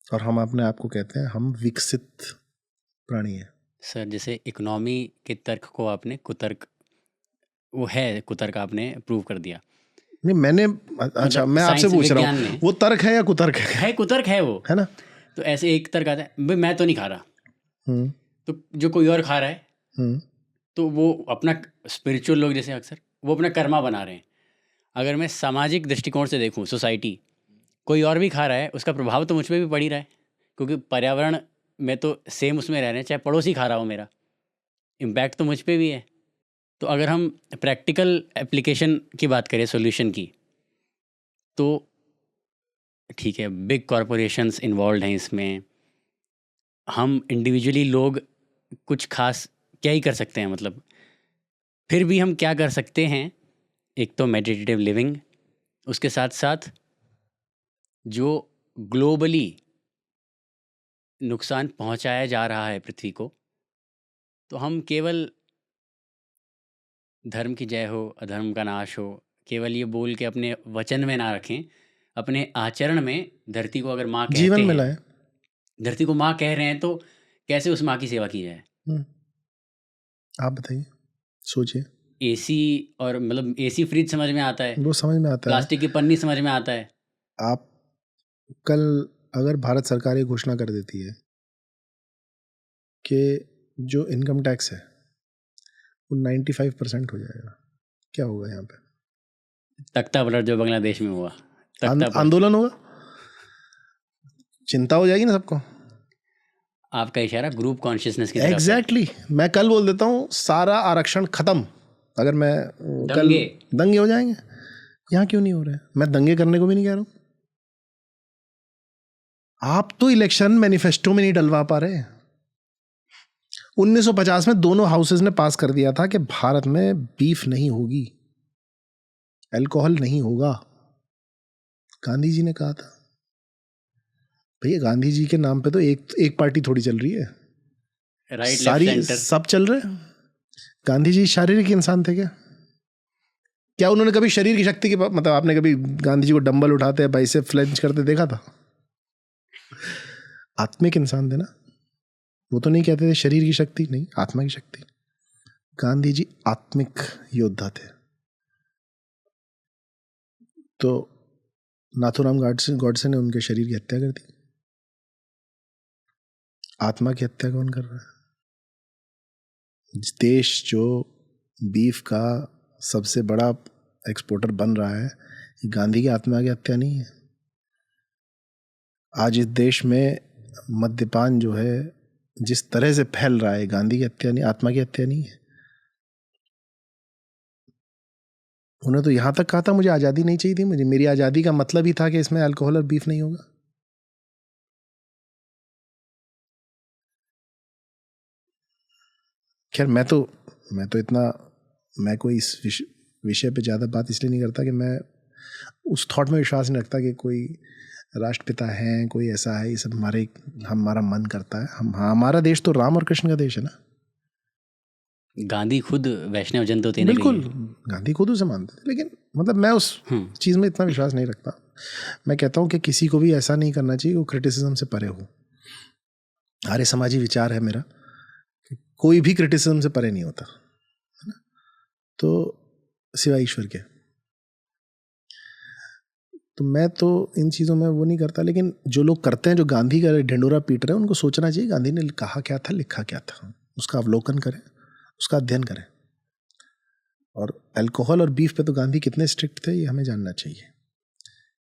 Speaker 2: और हम अपने आप को कहते हैं हम विकसित प्राणी हैं।
Speaker 1: सर, जैसे इकोनॉमी के तर्क को आपने कुतर्क, वो है कुतर्क, आपने प्रूव कर दिया।
Speaker 2: नहीं मैंने, अच्छा मैं आपसे पूछ रहा हूँ वो तर्क है या कुतर्क
Speaker 1: है? कुतर्क है वो, है
Speaker 2: ना।
Speaker 1: तो ऐसे एक तर्क आता है, मैं तो नहीं खा रहा, तो जो कोई और खा रहा है तो वो अपना, स्पिरिचुअल लोग जैसे अक्सर वो अपना कर्मा बना रहे हैं। अगर मैं सामाजिक दृष्टिकोण से देखूं, सोसाइटी, कोई और भी खा रहा है, उसका प्रभाव तो मुझ पर भी पड़ ही रहा है, क्योंकि पर्यावरण में तो सेम उसमें रह रहे हैं, चाहे पड़ोसी खा रहा हो, मेरा इम्पैक्ट तो मुझ पर भी है। तो अगर हम प्रैक्टिकल एप्लीकेशन की बात करें सॉल्यूशन की, तो ठीक है, बिग कॉरपोरेशंस इन्वॉल्व हैं इसमें, हम इंडिविजुअली लोग कुछ खास क्या ही कर सकते हैं, मतलब फिर भी हम क्या कर सकते हैं। एक तो मेडिटेटिव लिविंग, उसके साथ साथ जो ग्लोबली नुकसान पहुंचाया जा रहा है पृथ्वी को, तो हम केवल धर्म की जय हो अधर्म का नाश हो केवल ये बोल के अपने वचन में ना रखें, अपने आचरण में धरती को अगर माँ कहते
Speaker 2: जीवन में
Speaker 1: हैं,
Speaker 2: लाए,
Speaker 1: धरती को माँ कह रहे हैं, तो कैसे उस माँ की सेवा की जाए।
Speaker 2: आप बताइए, सोचिए।
Speaker 1: एसी, और मतलब एसी फ्रिज समझ में आता है,
Speaker 2: वो समझ में आता है,
Speaker 1: प्लास्टिक की पन्नी समझ में आता है।
Speaker 2: आप कल अगर भारत सरकार ये घोषणा कर देती है कि जो इनकम टैक्स है वो 95% हो जाएगा, क्या होगा यहाँ पे?
Speaker 1: तख्ता पलट जो बांग्लादेश में हुआ,
Speaker 2: आंदोलन होगा, चिंता हो जाएगी ना सबको।
Speaker 1: आपका इशारा ग्रुप कॉन्शियसनेस की तरफ है।
Speaker 2: एग्जैक्टली, मैं कल बोल देता हूँ सारा आरक्षण खत्म, अगर मैं कल दंगे हो जाएंगे। यहाँ क्यों नहीं हो रहे? मैं दंगे करने को भी नहीं कह रहा हूँ, आप तो इलेक्शन मैनिफेस्टो में नहीं डलवा पा रहे। 1950 में दोनों हाउसेस ने पास कर दिया था कि भारत में बीफ नहीं होगी, अल्कोहल नहीं होगा। गांधी जी ने कहा था। भैया गांधी जी के नाम पे तो एक पार्टी थोड़ी चल रही है,
Speaker 1: राइट,
Speaker 2: सारी सब चल रहे हैं। गांधी जी शारीरिक इंसान थे क्या? क्या उन्होंने कभी शरीर की शक्ति के, मतलब आपने कभी गांधी जी को डंबल उठाते बाइसेप फ्लेंच करते देखा था? आत्मिक इंसान थे ना, वो तो नहीं कहते थे शरीर की शक्ति, नहीं, आत्मा की शक्ति। गांधी जी आत्मिक योद्धा थे। तो नाथूराम गॉडसे ने उनके शरीर की हत्या कर दी, आत्मा की हत्या कौन कर रहा है? देश जो बीफ का सबसे बड़ा एक्सपोर्टर बन रहा है, ये गांधी की आत्मा की हत्या नहीं है। आज इस देश में मद्यपान जो है जिस तरह से फैल रहा है, गांधी की हत्या नहीं, आत्मा की हत्या नहीं है। उन्होंने तो यहां तक कहा था मुझे आज़ादी नहीं चाहिए थी, मुझे मेरी आज़ादी का मतलब ही था कि इसमें अल्कोहल और बीफ नहीं होगा। खैर मैं कोई इस विषय पे ज़्यादा बात इसलिए नहीं करता कि मैं उस थॉट में विश्वास नहीं रखता कि कोई राष्ट्रपिता हैं, कोई ऐसा है। ये सब हमारा मन करता है। हमारा देश तो राम और कृष्ण का देश है ना।
Speaker 1: गांधी खुद वैष्णव जन तो थे।
Speaker 2: बिल्कुल, गांधी खुद उसे मानते थे, लेकिन मतलब मैं उस चीज़ में इतना विश्वास नहीं रखता। मैं कहता हूँ कि किसी को भी ऐसा नहीं करना चाहिए वो क्रिटिसिज्म से परे हो। आर्य समाजी विचार है मेरा कि कोई भी क्रिटिसिज्म से परे नहीं होता, है ना, तो सिवाय ईश्वर के। तो मैं तो इन चीज़ों में वो नहीं करता, लेकिन जो लोग करते हैं, जो गांधी का ढिंडोरा पीट रहे हैं, उनको सोचना चाहिए गांधी ने कहा क्या था, लिखा क्या था, उसका अवलोकन करें, उसका अध्ययन करें। और अल्कोहल और बीफ पे तो गांधी कितने स्ट्रिक्ट थे ये हमें जानना चाहिए।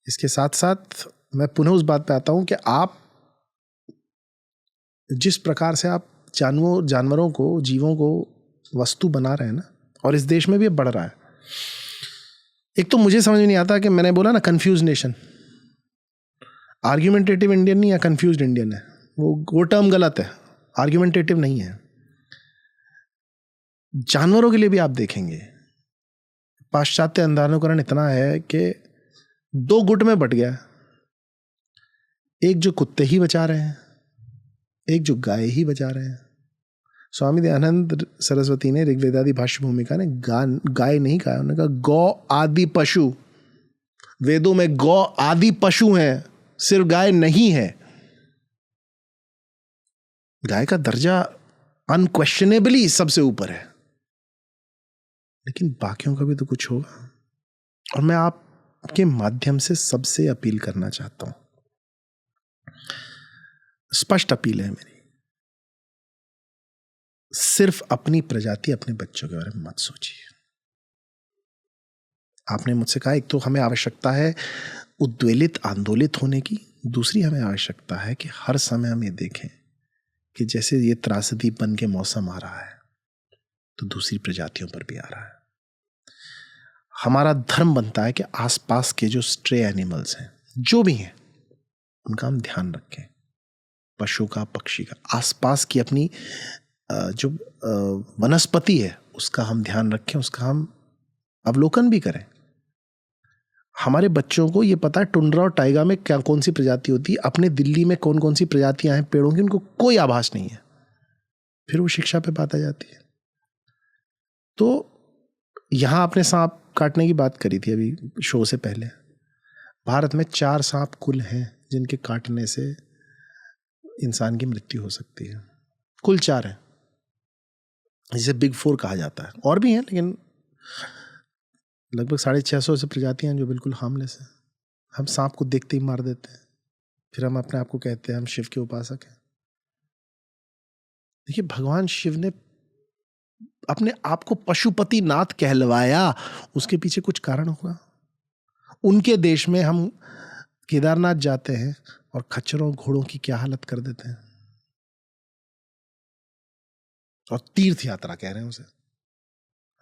Speaker 2: इसके साथ साथ मैं पुनः उस बात पे आता हूँ कि आप जिस प्रकार से आप जानवरों को, जीवों को वस्तु बना रहे हैं ना, और इस देश में भी अब बढ़ रहा है। एक तो मुझे समझ में नहीं आता कि मैंने बोला ना कंफ्यूज नेशन, आर्ग्यूमेंटेटिव इंडियन नहीं है, कंफ्यूज्ड इंडियन है। वो टर्म गलत है, आर्ग्यूमेंटेटिव नहीं है। जानवरों के लिए भी आप देखेंगे पाश्चात्य अंधानुकरण इतना है कि 2 गुट में बट गया। एक जो कुत्ते ही बचा रहे हैं, एक जो गाय ही बचा रहे हैं। स्वामी दयानंद सरस्वती ने ऋग्वेदादि भाष्य भूमिका ने गाय नहीं कहा, उन्होंने कहा गौ आदि पशु। वेदों में गौ आदि पशु हैं, सिर्फ गाय नहीं है। गाय का दर्जा अनक्वेश्चनेबली सबसे ऊपर है, लेकिन बाकियों का भी तो कुछ होगा। और मैं आपके माध्यम से सबसे अपील करना चाहता हूं, स्पष्ट अपील है मेरी, सिर्फ अपनी प्रजाति, अपने बच्चों के बारे में मत सोचिए। आपने मुझसे कहा एक तो हमें आवश्यकता है उद्वेलित, आंदोलित होने की, दूसरी हमें आवश्यकता है कि हर समय हम ये देखें कि जैसे ये त्रासदीपन के मौसम आ रहा है तो दूसरी प्रजातियों पर भी आ रहा है। हमारा धर्म बनता है कि आसपास के जो स्ट्रे एनिमल्स हैं, जो भी हैं, उनका हम ध्यान रखें। पशु का, पक्षी का, आसपास की अपनी जो वनस्पति है उसका हम ध्यान रखें, उसका हम अवलोकन भी करें। हमारे बच्चों को ये पता है टुंड्रा और टाइगा में क्या कौन सी प्रजाति होती है, अपने दिल्ली में कौन कौन सी प्रजातियां हैं पेड़ों की, उनको कोई आभास नहीं है। फिर वो शिक्षा पे बात आ जाती है। तो यहां आपने सांप काटने की बात करी थी अभी शो से पहले। भारत में 4 सांप कुल हैं जिनके काटने से इंसान की मृत्यु हो सकती है। कुल 4 हैं, जिसे बिग 4 कहा जाता है। और भी हैं, लेकिन लगभग 650 से प्रजातियां जो बिल्कुल हार्मलेस हैं। हम सांप को देखते ही मार देते हैं, फिर हम अपने आप को कहते हैं हम शिव के उपासक हैं। देखिए, भगवान शिव ने अपने आप को पशुपति नाथ कहलवाया, उसके पीछे कुछ कारण होगा। उनके देश में हम केदारनाथ जाते हैं और खच्चरों घोड़ों की क्या हालत कर देते हैं, और तीर्थ यात्रा कह रहे हैं उसे।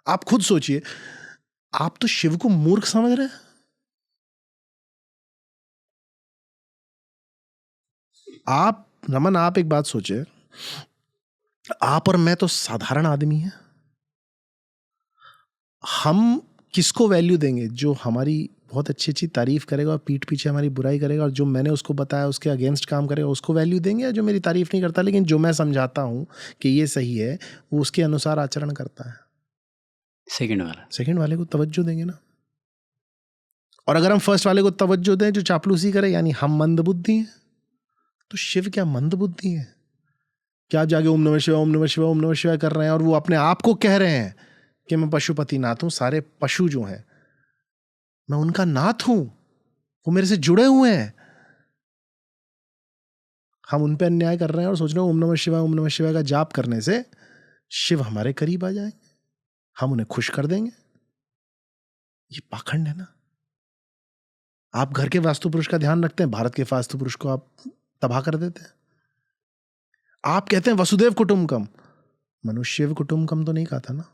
Speaker 2: आप खुद सोचिए, आप तो शिव को मूर्ख समझ रहे हैं। आप रमन, आप एक बात सोचिए, आप और मैं तो साधारण आदमी हैं। हम किसको वैल्यू देंगे? जो हमारी बहुत अच्छी अच्छी तारीफ करेगा और पीठ पीछे हमारी बुराई करेगा, और जो मैंने उसको बताया उसके अगेंस्ट काम करेगा, उसको वैल्यू देंगे? या जो मेरी तारीफ नहीं करता लेकिन जो मैं समझाता हूं कि ये सही है, वो उसके अनुसार आचरण करता है, सेकंड वाले को तवज्जो देंगे ना। और अगर हम फर्स्ट वाले को तवज्जो दें जो चापलूसी करे, यानी हम मंदबुद्धि हैं। तो शिव क्या मंदबुद्धि है? क्या जाके ओम नमः शिवाय, ओम नमः शिवाय, ओम नमः शिवाय कर रहे हैं, और वो अपने आप को कह रहे हैं कि मैं पशुपति नाथ हूं, सारे पशु जो हैं मैं उनका नाथ हूं, वो मेरे से जुड़े हुए हैं। हम उन पे अन्याय कर रहे हैं और सोच रहे हैं ओम नमः शिवाय, ओम नमः शिवाय का जाप करने से शिव हमारे करीब आ जाएंगे, हम उन्हें खुश कर देंगे। ये पाखंड है ना। आप घर के वास्तु पुरुष का ध्यान रखते हैं, भारत के वास्तु पुरुष को आप तबाह कर देते हैं। आप कहते हैं वसुदेव कुटुंबकम, मनुष्य कुटुंबकम तो नहीं कहा था ना।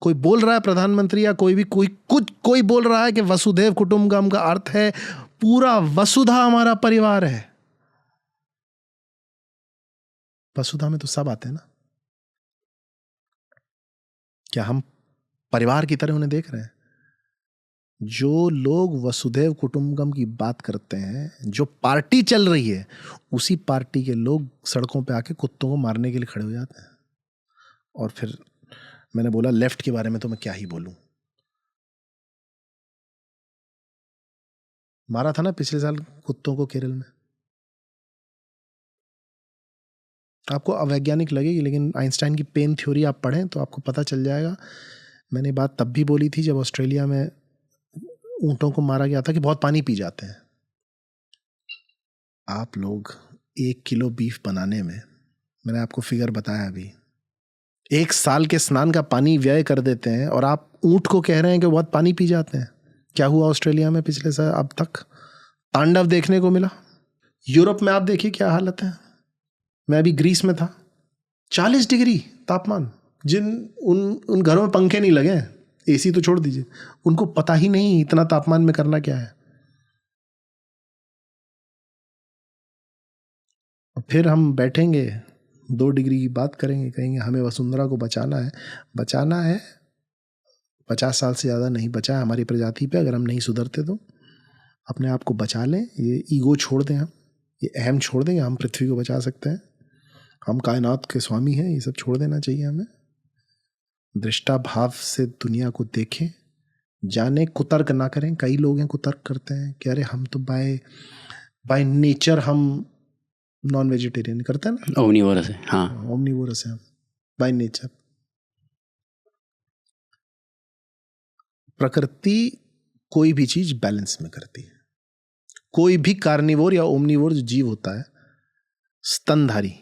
Speaker 2: कोई बोल रहा है प्रधानमंत्री या कोई बोल रहा है कि वसुदेव कुटुंबकम का अर्थ है पूरा वसुधा हमारा परिवार है। वसुधा में तो सब आते हैं ना। क्या हम परिवार की तरह उन्हें देख रहे हैं? जो लोग वसुधैव कुटुंबकम की बात करते हैं, जो पार्टी चल रही है, उसी पार्टी के लोग सड़कों पे आके कुत्तों को मारने के लिए खड़े हो जाते हैं। और फिर मैंने बोला लेफ्ट के बारे में तो मैं क्या ही बोलूं। मारा था ना पिछले साल कुत्तों को केरल में। आपको अवैज्ञानिक लगेगी, लेकिन आइंस्टाइन की पेन थ्योरी आप पढ़ें तो आपको पता चल जाएगा। मैंने बात तब भी बोली थी जब ऑस्ट्रेलिया में ऊंटों को मारा गया था कि बहुत पानी पी जाते हैं। आप लोग 1 किलो बीफ बनाने में, मैंने आपको फिगर बताया अभी, 1 साल के स्नान का पानी व्यय कर देते हैं, और आप ऊंट को कह रहे हैं कि बहुत पानी पी जाते हैं। क्या हुआ ऑस्ट्रेलिया में पिछले साल अब तक? तांडव देखने को मिला। यूरोप में आप देखिए क्या हालत है। मैं अभी ग्रीस में था, 40 डिग्री तापमान। उन घरों में पंखे नहीं लगे, एसी तो छोड़ दीजिए, उनको पता ही नहीं इतना तापमान में करना क्या है। फिर हम बैठेंगे 2 डिग्री की बात करेंगे, कहेंगे हमें वसुंधरा को बचाना है। 50 साल से ज़्यादा नहीं बचा है हमारी प्रजाति पे। अगर हम नहीं सुधरते तो अपने आप को बचा लें। ये ईगो छोड़ दें, हम ये अहम छोड़ दें, हम पृथ्वी को बचा सकते हैं, हम कायनात के स्वामी हैं, ये सब छोड़ देना चाहिए हमें। दृष्टा भाव से दुनिया को देखें, जाने, कुतर्क ना करें। कई लोग हैं कुतर्क करते हैं कि अरे हम तो बाय नेचर हम नॉन वेजिटेरियन करते हैं ना,
Speaker 1: ओमनीवोरस है। हाँ,
Speaker 2: ओमनीवोरस है बाय नेचर। प्रकृति कोई भी चीज बैलेंस में करती है। कोई भी कार्निवोर या ओमनीवोर जो जीव होता है, स्तनधारी,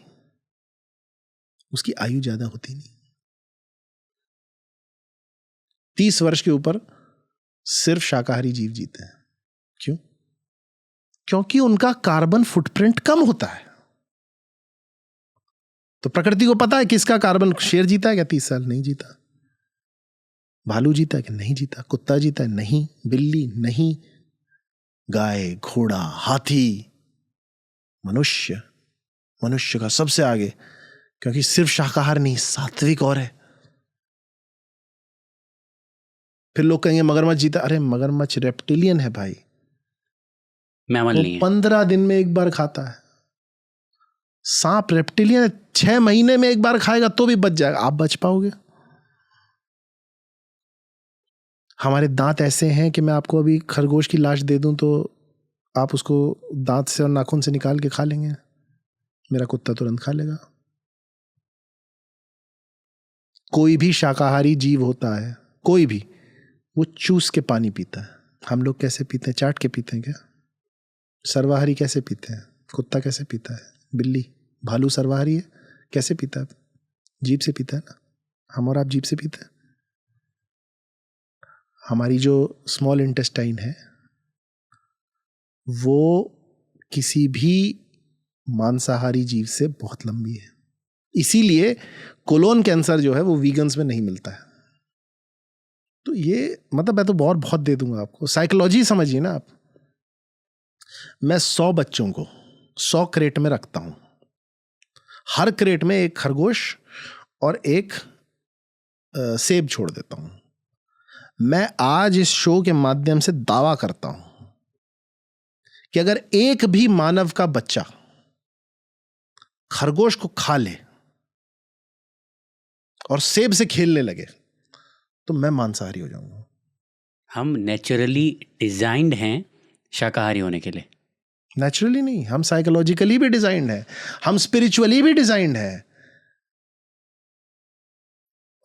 Speaker 2: उसकी आयु ज्यादा होती नहीं। 30 वर्ष के ऊपर सिर्फ शाकाहारी जीव जीते हैं। क्यों? क्योंकि उनका कार्बन फुटप्रिंट कम होता है। तो प्रकृति को पता है किसका कार्बन। शेर जीता है क्या 30 साल? नहीं जीता। भालू जीता है कि नहीं जीता? कुत्ता जीता है? नहीं। बिल्ली? नहीं। गाय, घोड़ा, हाथी, मनुष्य का सबसे आगे, क्योंकि सिर्फ शाकाहार नहीं, सात्विक और है। फिर लोग कहेंगे मगरमच्छ जीता। अरे मगरमच्छ रेप्टिलियन है भाई,
Speaker 1: मैमल नहीं है।
Speaker 2: 15 दिन में एक बार खाता है। सांप रेप्टिलियन है, 6 महीने में एक बार खाएगा तो भी बच जाएगा। आप बच पाओगे? हमारे दांत ऐसे हैं कि मैं आपको अभी खरगोश की लाश दे दूं तो आप उसको दांत से और नाखून से निकाल के खा लेंगे। मेरा कुत्ता तुरंत खा लेगा। कोई भी शाकाहारी जीव होता है, कोई भी, वो चूस के पानी पीता है। हम लोग कैसे पीते हैं? चाट के पीते हैं क्या? सर्वाहारी कैसे पीते हैं? कुत्ता कैसे पीता है? बिल्ली, भालू सर्वाहारी है, कैसे पीता है? जीभ से पीता है ना। हम और आप जीभ से पीते हैं। हमारी जो स्मॉल इंटेस्टाइन है वो किसी भी मांसाहारी जीव से बहुत लंबी है। इसीलिए कोलोन कैंसर जो है वो वीगन्स में नहीं मिलता है। तो ये मतलब मैं तो बहुत दे दूंगा आपको। साइकोलॉजी समझिए ना आप। मैं 100 बच्चों को 100 क्रेट में रखता हूं। हर क्रेट में एक खरगोश और एक सेब छोड़ देता हूं। मैं आज इस शो के माध्यम से दावा करता हूं कि अगर एक भी मानव का बच्चा खरगोश को खा ले और सेब से खेलने लगे तो मैं मांसाहारी हो जाऊंगा।
Speaker 1: हम नेचुरली डिजाइंड हैं शाकाहारी होने के लिए।
Speaker 2: नेचुरली नहीं, हम साइकोलॉजिकली भी डिजाइंड है, हम स्पिरिचुअली भी डिजाइंड है।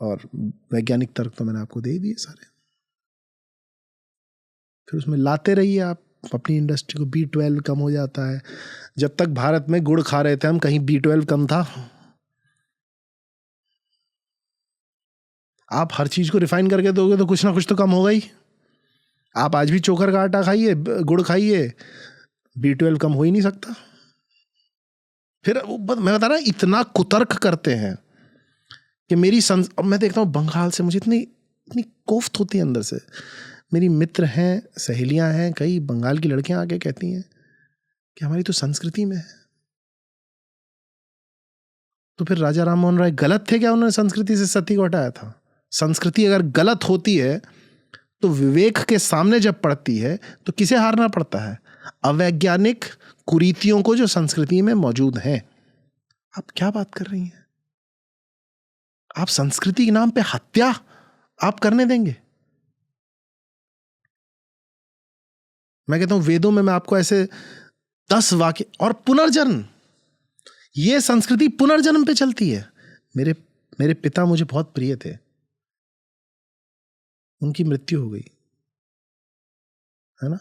Speaker 2: और वैज्ञानिक तर्क तो मैंने आपको दे ही दिए सारे। फिर उसमें लाते रहिए आप। अपनी इंडस्ट्री को B12 कम हो जाता है। जब तक भारत में गुड़ खा रहे थे हम, कहीं B12 कम था? आप हर चीज़ को रिफाइन करके दोगे तो कुछ ना कुछ तो कम होगा ही। आप आज भी चोकर का आटा खाइए, गुड़ खाइए, B12 कम हो ही नहीं सकता। फिर मैं बता रहा, इतना कुतर्क करते हैं कि अब मैं देखता हूँ बंगाल से मुझे इतनी इतनी कोफ्त होती है अंदर से। मेरी मित्र हैं, सहेलियां हैं, कई बंगाल की लड़कियां आके कहती हैं कि हमारी तो संस्कृति में है। तो फिर राजा राम मोहन राय गलत थे क्या? उन्होंने संस्कृति से सती को हटाया था? संस्कृति अगर गलत होती है तो विवेक के सामने जब पड़ती है तो किसे हारना पड़ता है? अवैज्ञानिक कुरीतियों को जो संस्कृति में मौजूद हैं। आप क्या बात कर रही हैं? आप संस्कृति के नाम पे हत्या आप करने देंगे? मैं कहता हूं वेदों में मैं आपको ऐसे 10 वाक्य, और पुनर्जन्म, ये संस्कृति पुनर्जन्म पे चलती है। मेरे पिता मुझे बहुत प्रिय थे, उनकी मृत्यु हो गई है ना।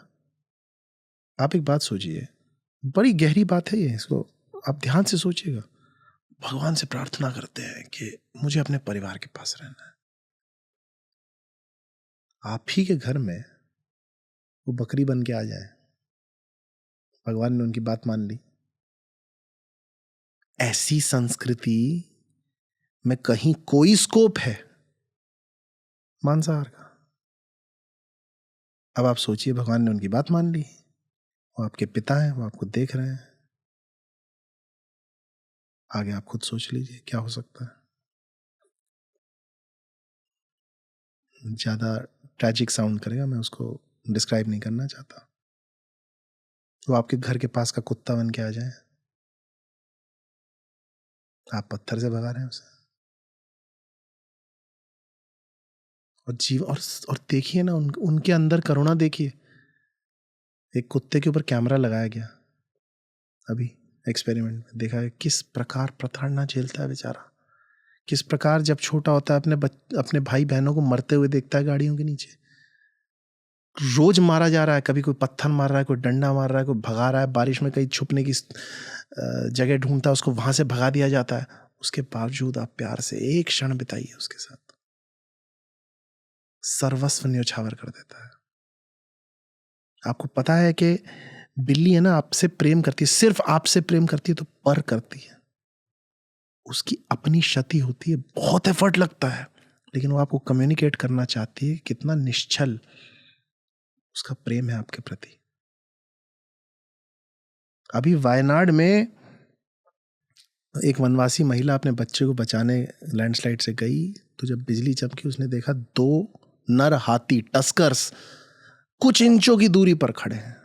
Speaker 2: आप एक बात सोचिए, बड़ी गहरी बात है ये, इसको आप ध्यान से सोचिएगा। भगवान से प्रार्थना करते हैं कि मुझे अपने परिवार के पास रहना है। आप ही के घर में वो बकरी बन के आ जाए, भगवान ने उनकी बात मान ली। ऐसी संस्कृति में कहीं कोई स्कोप है मांसाहार का? अब आप सोचिए, भगवान ने उनकी बात मान ली, वो आपके पिता हैं, वो आपको देख रहे हैं। आगे आप खुद सोच लीजिए क्या हो सकता है। ज्यादा ट्रैजिक साउंड करेगा, मैं उसको डिस्क्राइब नहीं करना चाहता। वो आपके घर के पास का कुत्ता बन के आ जाए, आप पत्थर से भगा रहे हैं उसे। और देखिए ना, उनके अंदर करुणा देखिए। एक कुत्ते के ऊपर कैमरा लगाया गया, अभी एक्सपेरिमेंट में देखा है किस प्रकार प्रताड़ना झेलता है बेचारा। किस प्रकार जब छोटा होता है अपने भाई बहनों को मरते हुए देखता है गाड़ियों के नीचे। रोज मारा जा रहा है, कभी कोई पत्थर मार रहा है, कोई डंडा मार रहा है, कोई भगा रहा है, बारिश में कहीं छुपने की जगह ढूंढता है, उसको वहां से भगा दिया जाता है। उसके बावजूद आप प्यार से एक क्षण बिताइए उसके साथ, सर्वस्व न्योछावर कर देता है। आपको पता है कि बिल्ली है ना, आपसे प्रेम करती है, सिर्फ आपसे प्रेम करती है तो पर करती है। उसकी अपनी क्षति होती है, बहुत एफर्ट लगता है, लेकिन वो आपको कम्युनिकेट करना चाहती है कितना निश्चल उसका प्रेम है आपके प्रति। अभी वायनाड में एक वनवासी महिला अपने बच्चे को बचाने लैंडस्लाइड से गई, तो जब बिजली चमकी उसने देखा 2 नर हाथी टस्कर्स कुछ इंचों की दूरी पर खड़े हैं।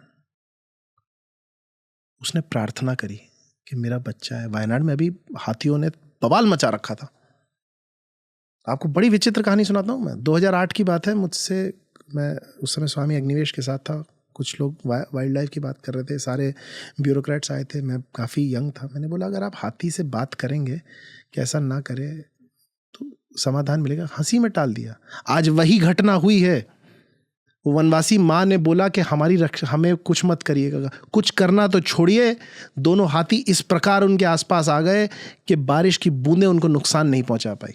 Speaker 2: उसने प्रार्थना करी कि मेरा बच्चा है। वायनाड में अभी हाथियों ने बवाल मचा रखा था। आपको बड़ी विचित्र कहानी सुनाता हूं मैं। 2008 की बात है, मैं उस समय स्वामी अग्निवेश के साथ था। कुछ लोग वाइल्ड लाइफ की बात कर रहे थे, सारे ब्यूरोक्रेट्स आए थे, मैं काफ़ी यंग था। मैंने बोला अगर आप हाथी से बात करेंगे कि ऐसा ना करे तो समाधान मिलेगा। हंसी में टाल दिया। आज वही घटना हुई है। वो वनवासी माँ ने बोला कि हमारी रक्षा, हमें कुछ मत करिएगा। कुछ करना तो छोड़िए, दोनों हाथी इस प्रकार उनके आसपास आ गए कि बारिश की बूंदें उनको नुकसान नहीं पहुंचा पाई।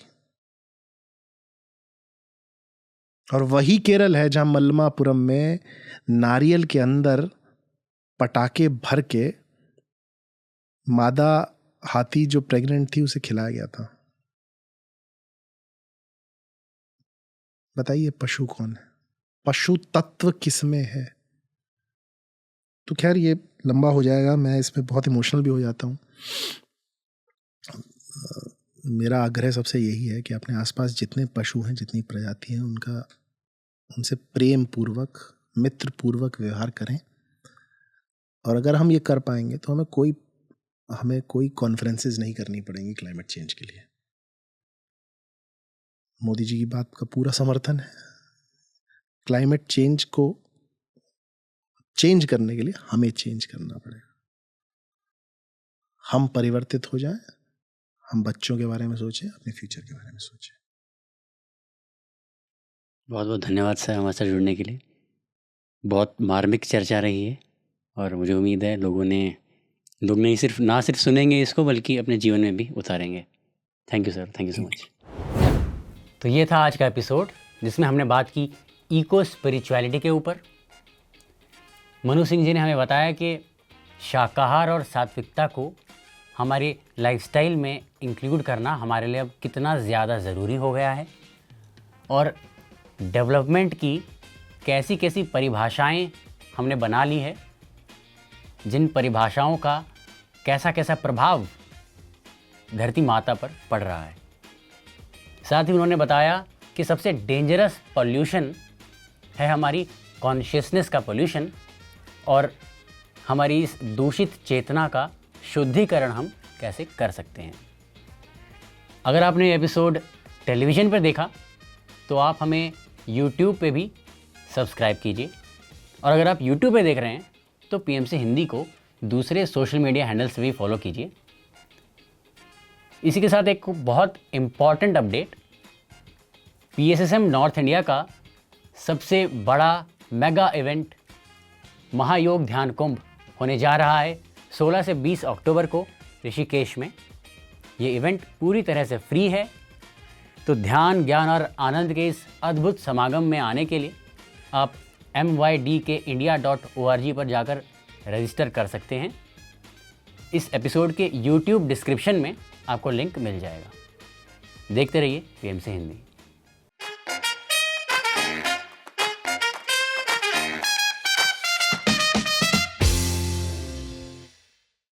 Speaker 2: और वही केरल है जहां मल्लमापुरम में नारियल के अंदर पटाखे भर के मादा हाथी जो प्रेग्नेंट थी उसे खिलाया गया था। बताइए पशु कौन है? पशु तत्व किसमें है? तो खैर ये लंबा हो जाएगा, मैं इसमें बहुत इमोशनल भी हो जाता हूँ। मेरा आग्रह सबसे यही है कि अपने आसपास जितने पशु हैं, जितनी प्रजाति हैं, उनसे प्रेम पूर्वक, मित्र पूर्वक व्यवहार करें। और अगर हम ये कर पाएंगे तो हमें कोई कॉन्फ्रेंसेस नहीं करनी पड़ेंगी क्लाइमेट चेंज के लिए। मोदी जी की बात का पूरा समर्थन है। क्लाइमेट चेंज को चेंज करने के लिए हमें चेंज करना पड़ेगा। हम परिवर्तित हो जाएं, हम बच्चों के बारे में सोचें, अपने फ्यूचर के बारे में सोचें।
Speaker 1: बहुत बहुत धन्यवाद सर हमारे साथ जुड़ने के लिए। बहुत मार्मिक चर्चा रही है और मुझे उम्मीद है लोग नहीं ना सिर्फ सुनेंगे इसको बल्कि अपने जीवन में भी उतारेंगे। Thank you sir, thank you so much. तो ये था आज का एपिसोड जिसमें हमने बात की इको स्पिरिचुअलिटी के ऊपर। मनु सिंह जी ने हमें बताया कि शाकाहार और सात्विकता को हमारे लाइफस्टाइल में इंक्लूड करना हमारे लिए अब कितना ज़्यादा ज़रूरी हो गया है, और डेवलपमेंट की कैसी कैसी परिभाषाएं हमने बना ली है, जिन परिभाषाओं का कैसा कैसा प्रभाव धरती माता पर पड़ रहा है। साथ ही उन्होंने बताया कि सबसे डेंजरस पॉल्यूशन है हमारी कॉन्शियसनेस का पॉल्यूशन, और हमारी इस दूषित चेतना का शुद्धिकरण हम कैसे कर सकते हैं। अगर आपने ये एपिसोड टेलीविज़न पर देखा तो आप हमें YouTube पे भी सब्सक्राइब कीजिए, और अगर आप YouTube पे देख रहे हैं तो PMC हिंदी को दूसरे सोशल मीडिया हैंडल्स से भी फॉलो कीजिए। इसी के साथ एक बहुत important update, PSSM north India का सबसे बड़ा मेगा इवेंट महायोग ध्यान कुंभ होने जा रहा है 16 से 20 अक्टूबर को ऋषिकेश में। ये इवेंट पूरी तरह से फ्री है, तो ध्यान, ज्ञान और आनंद के इस अद्भुत समागम में आने के लिए आप mydkindia.org पर जाकर रजिस्टर कर सकते हैं। इस एपिसोड के YouTube डिस्क्रिप्शन में आपको लिंक मिल जाएगा। देखते रहिए PMC हिंदी।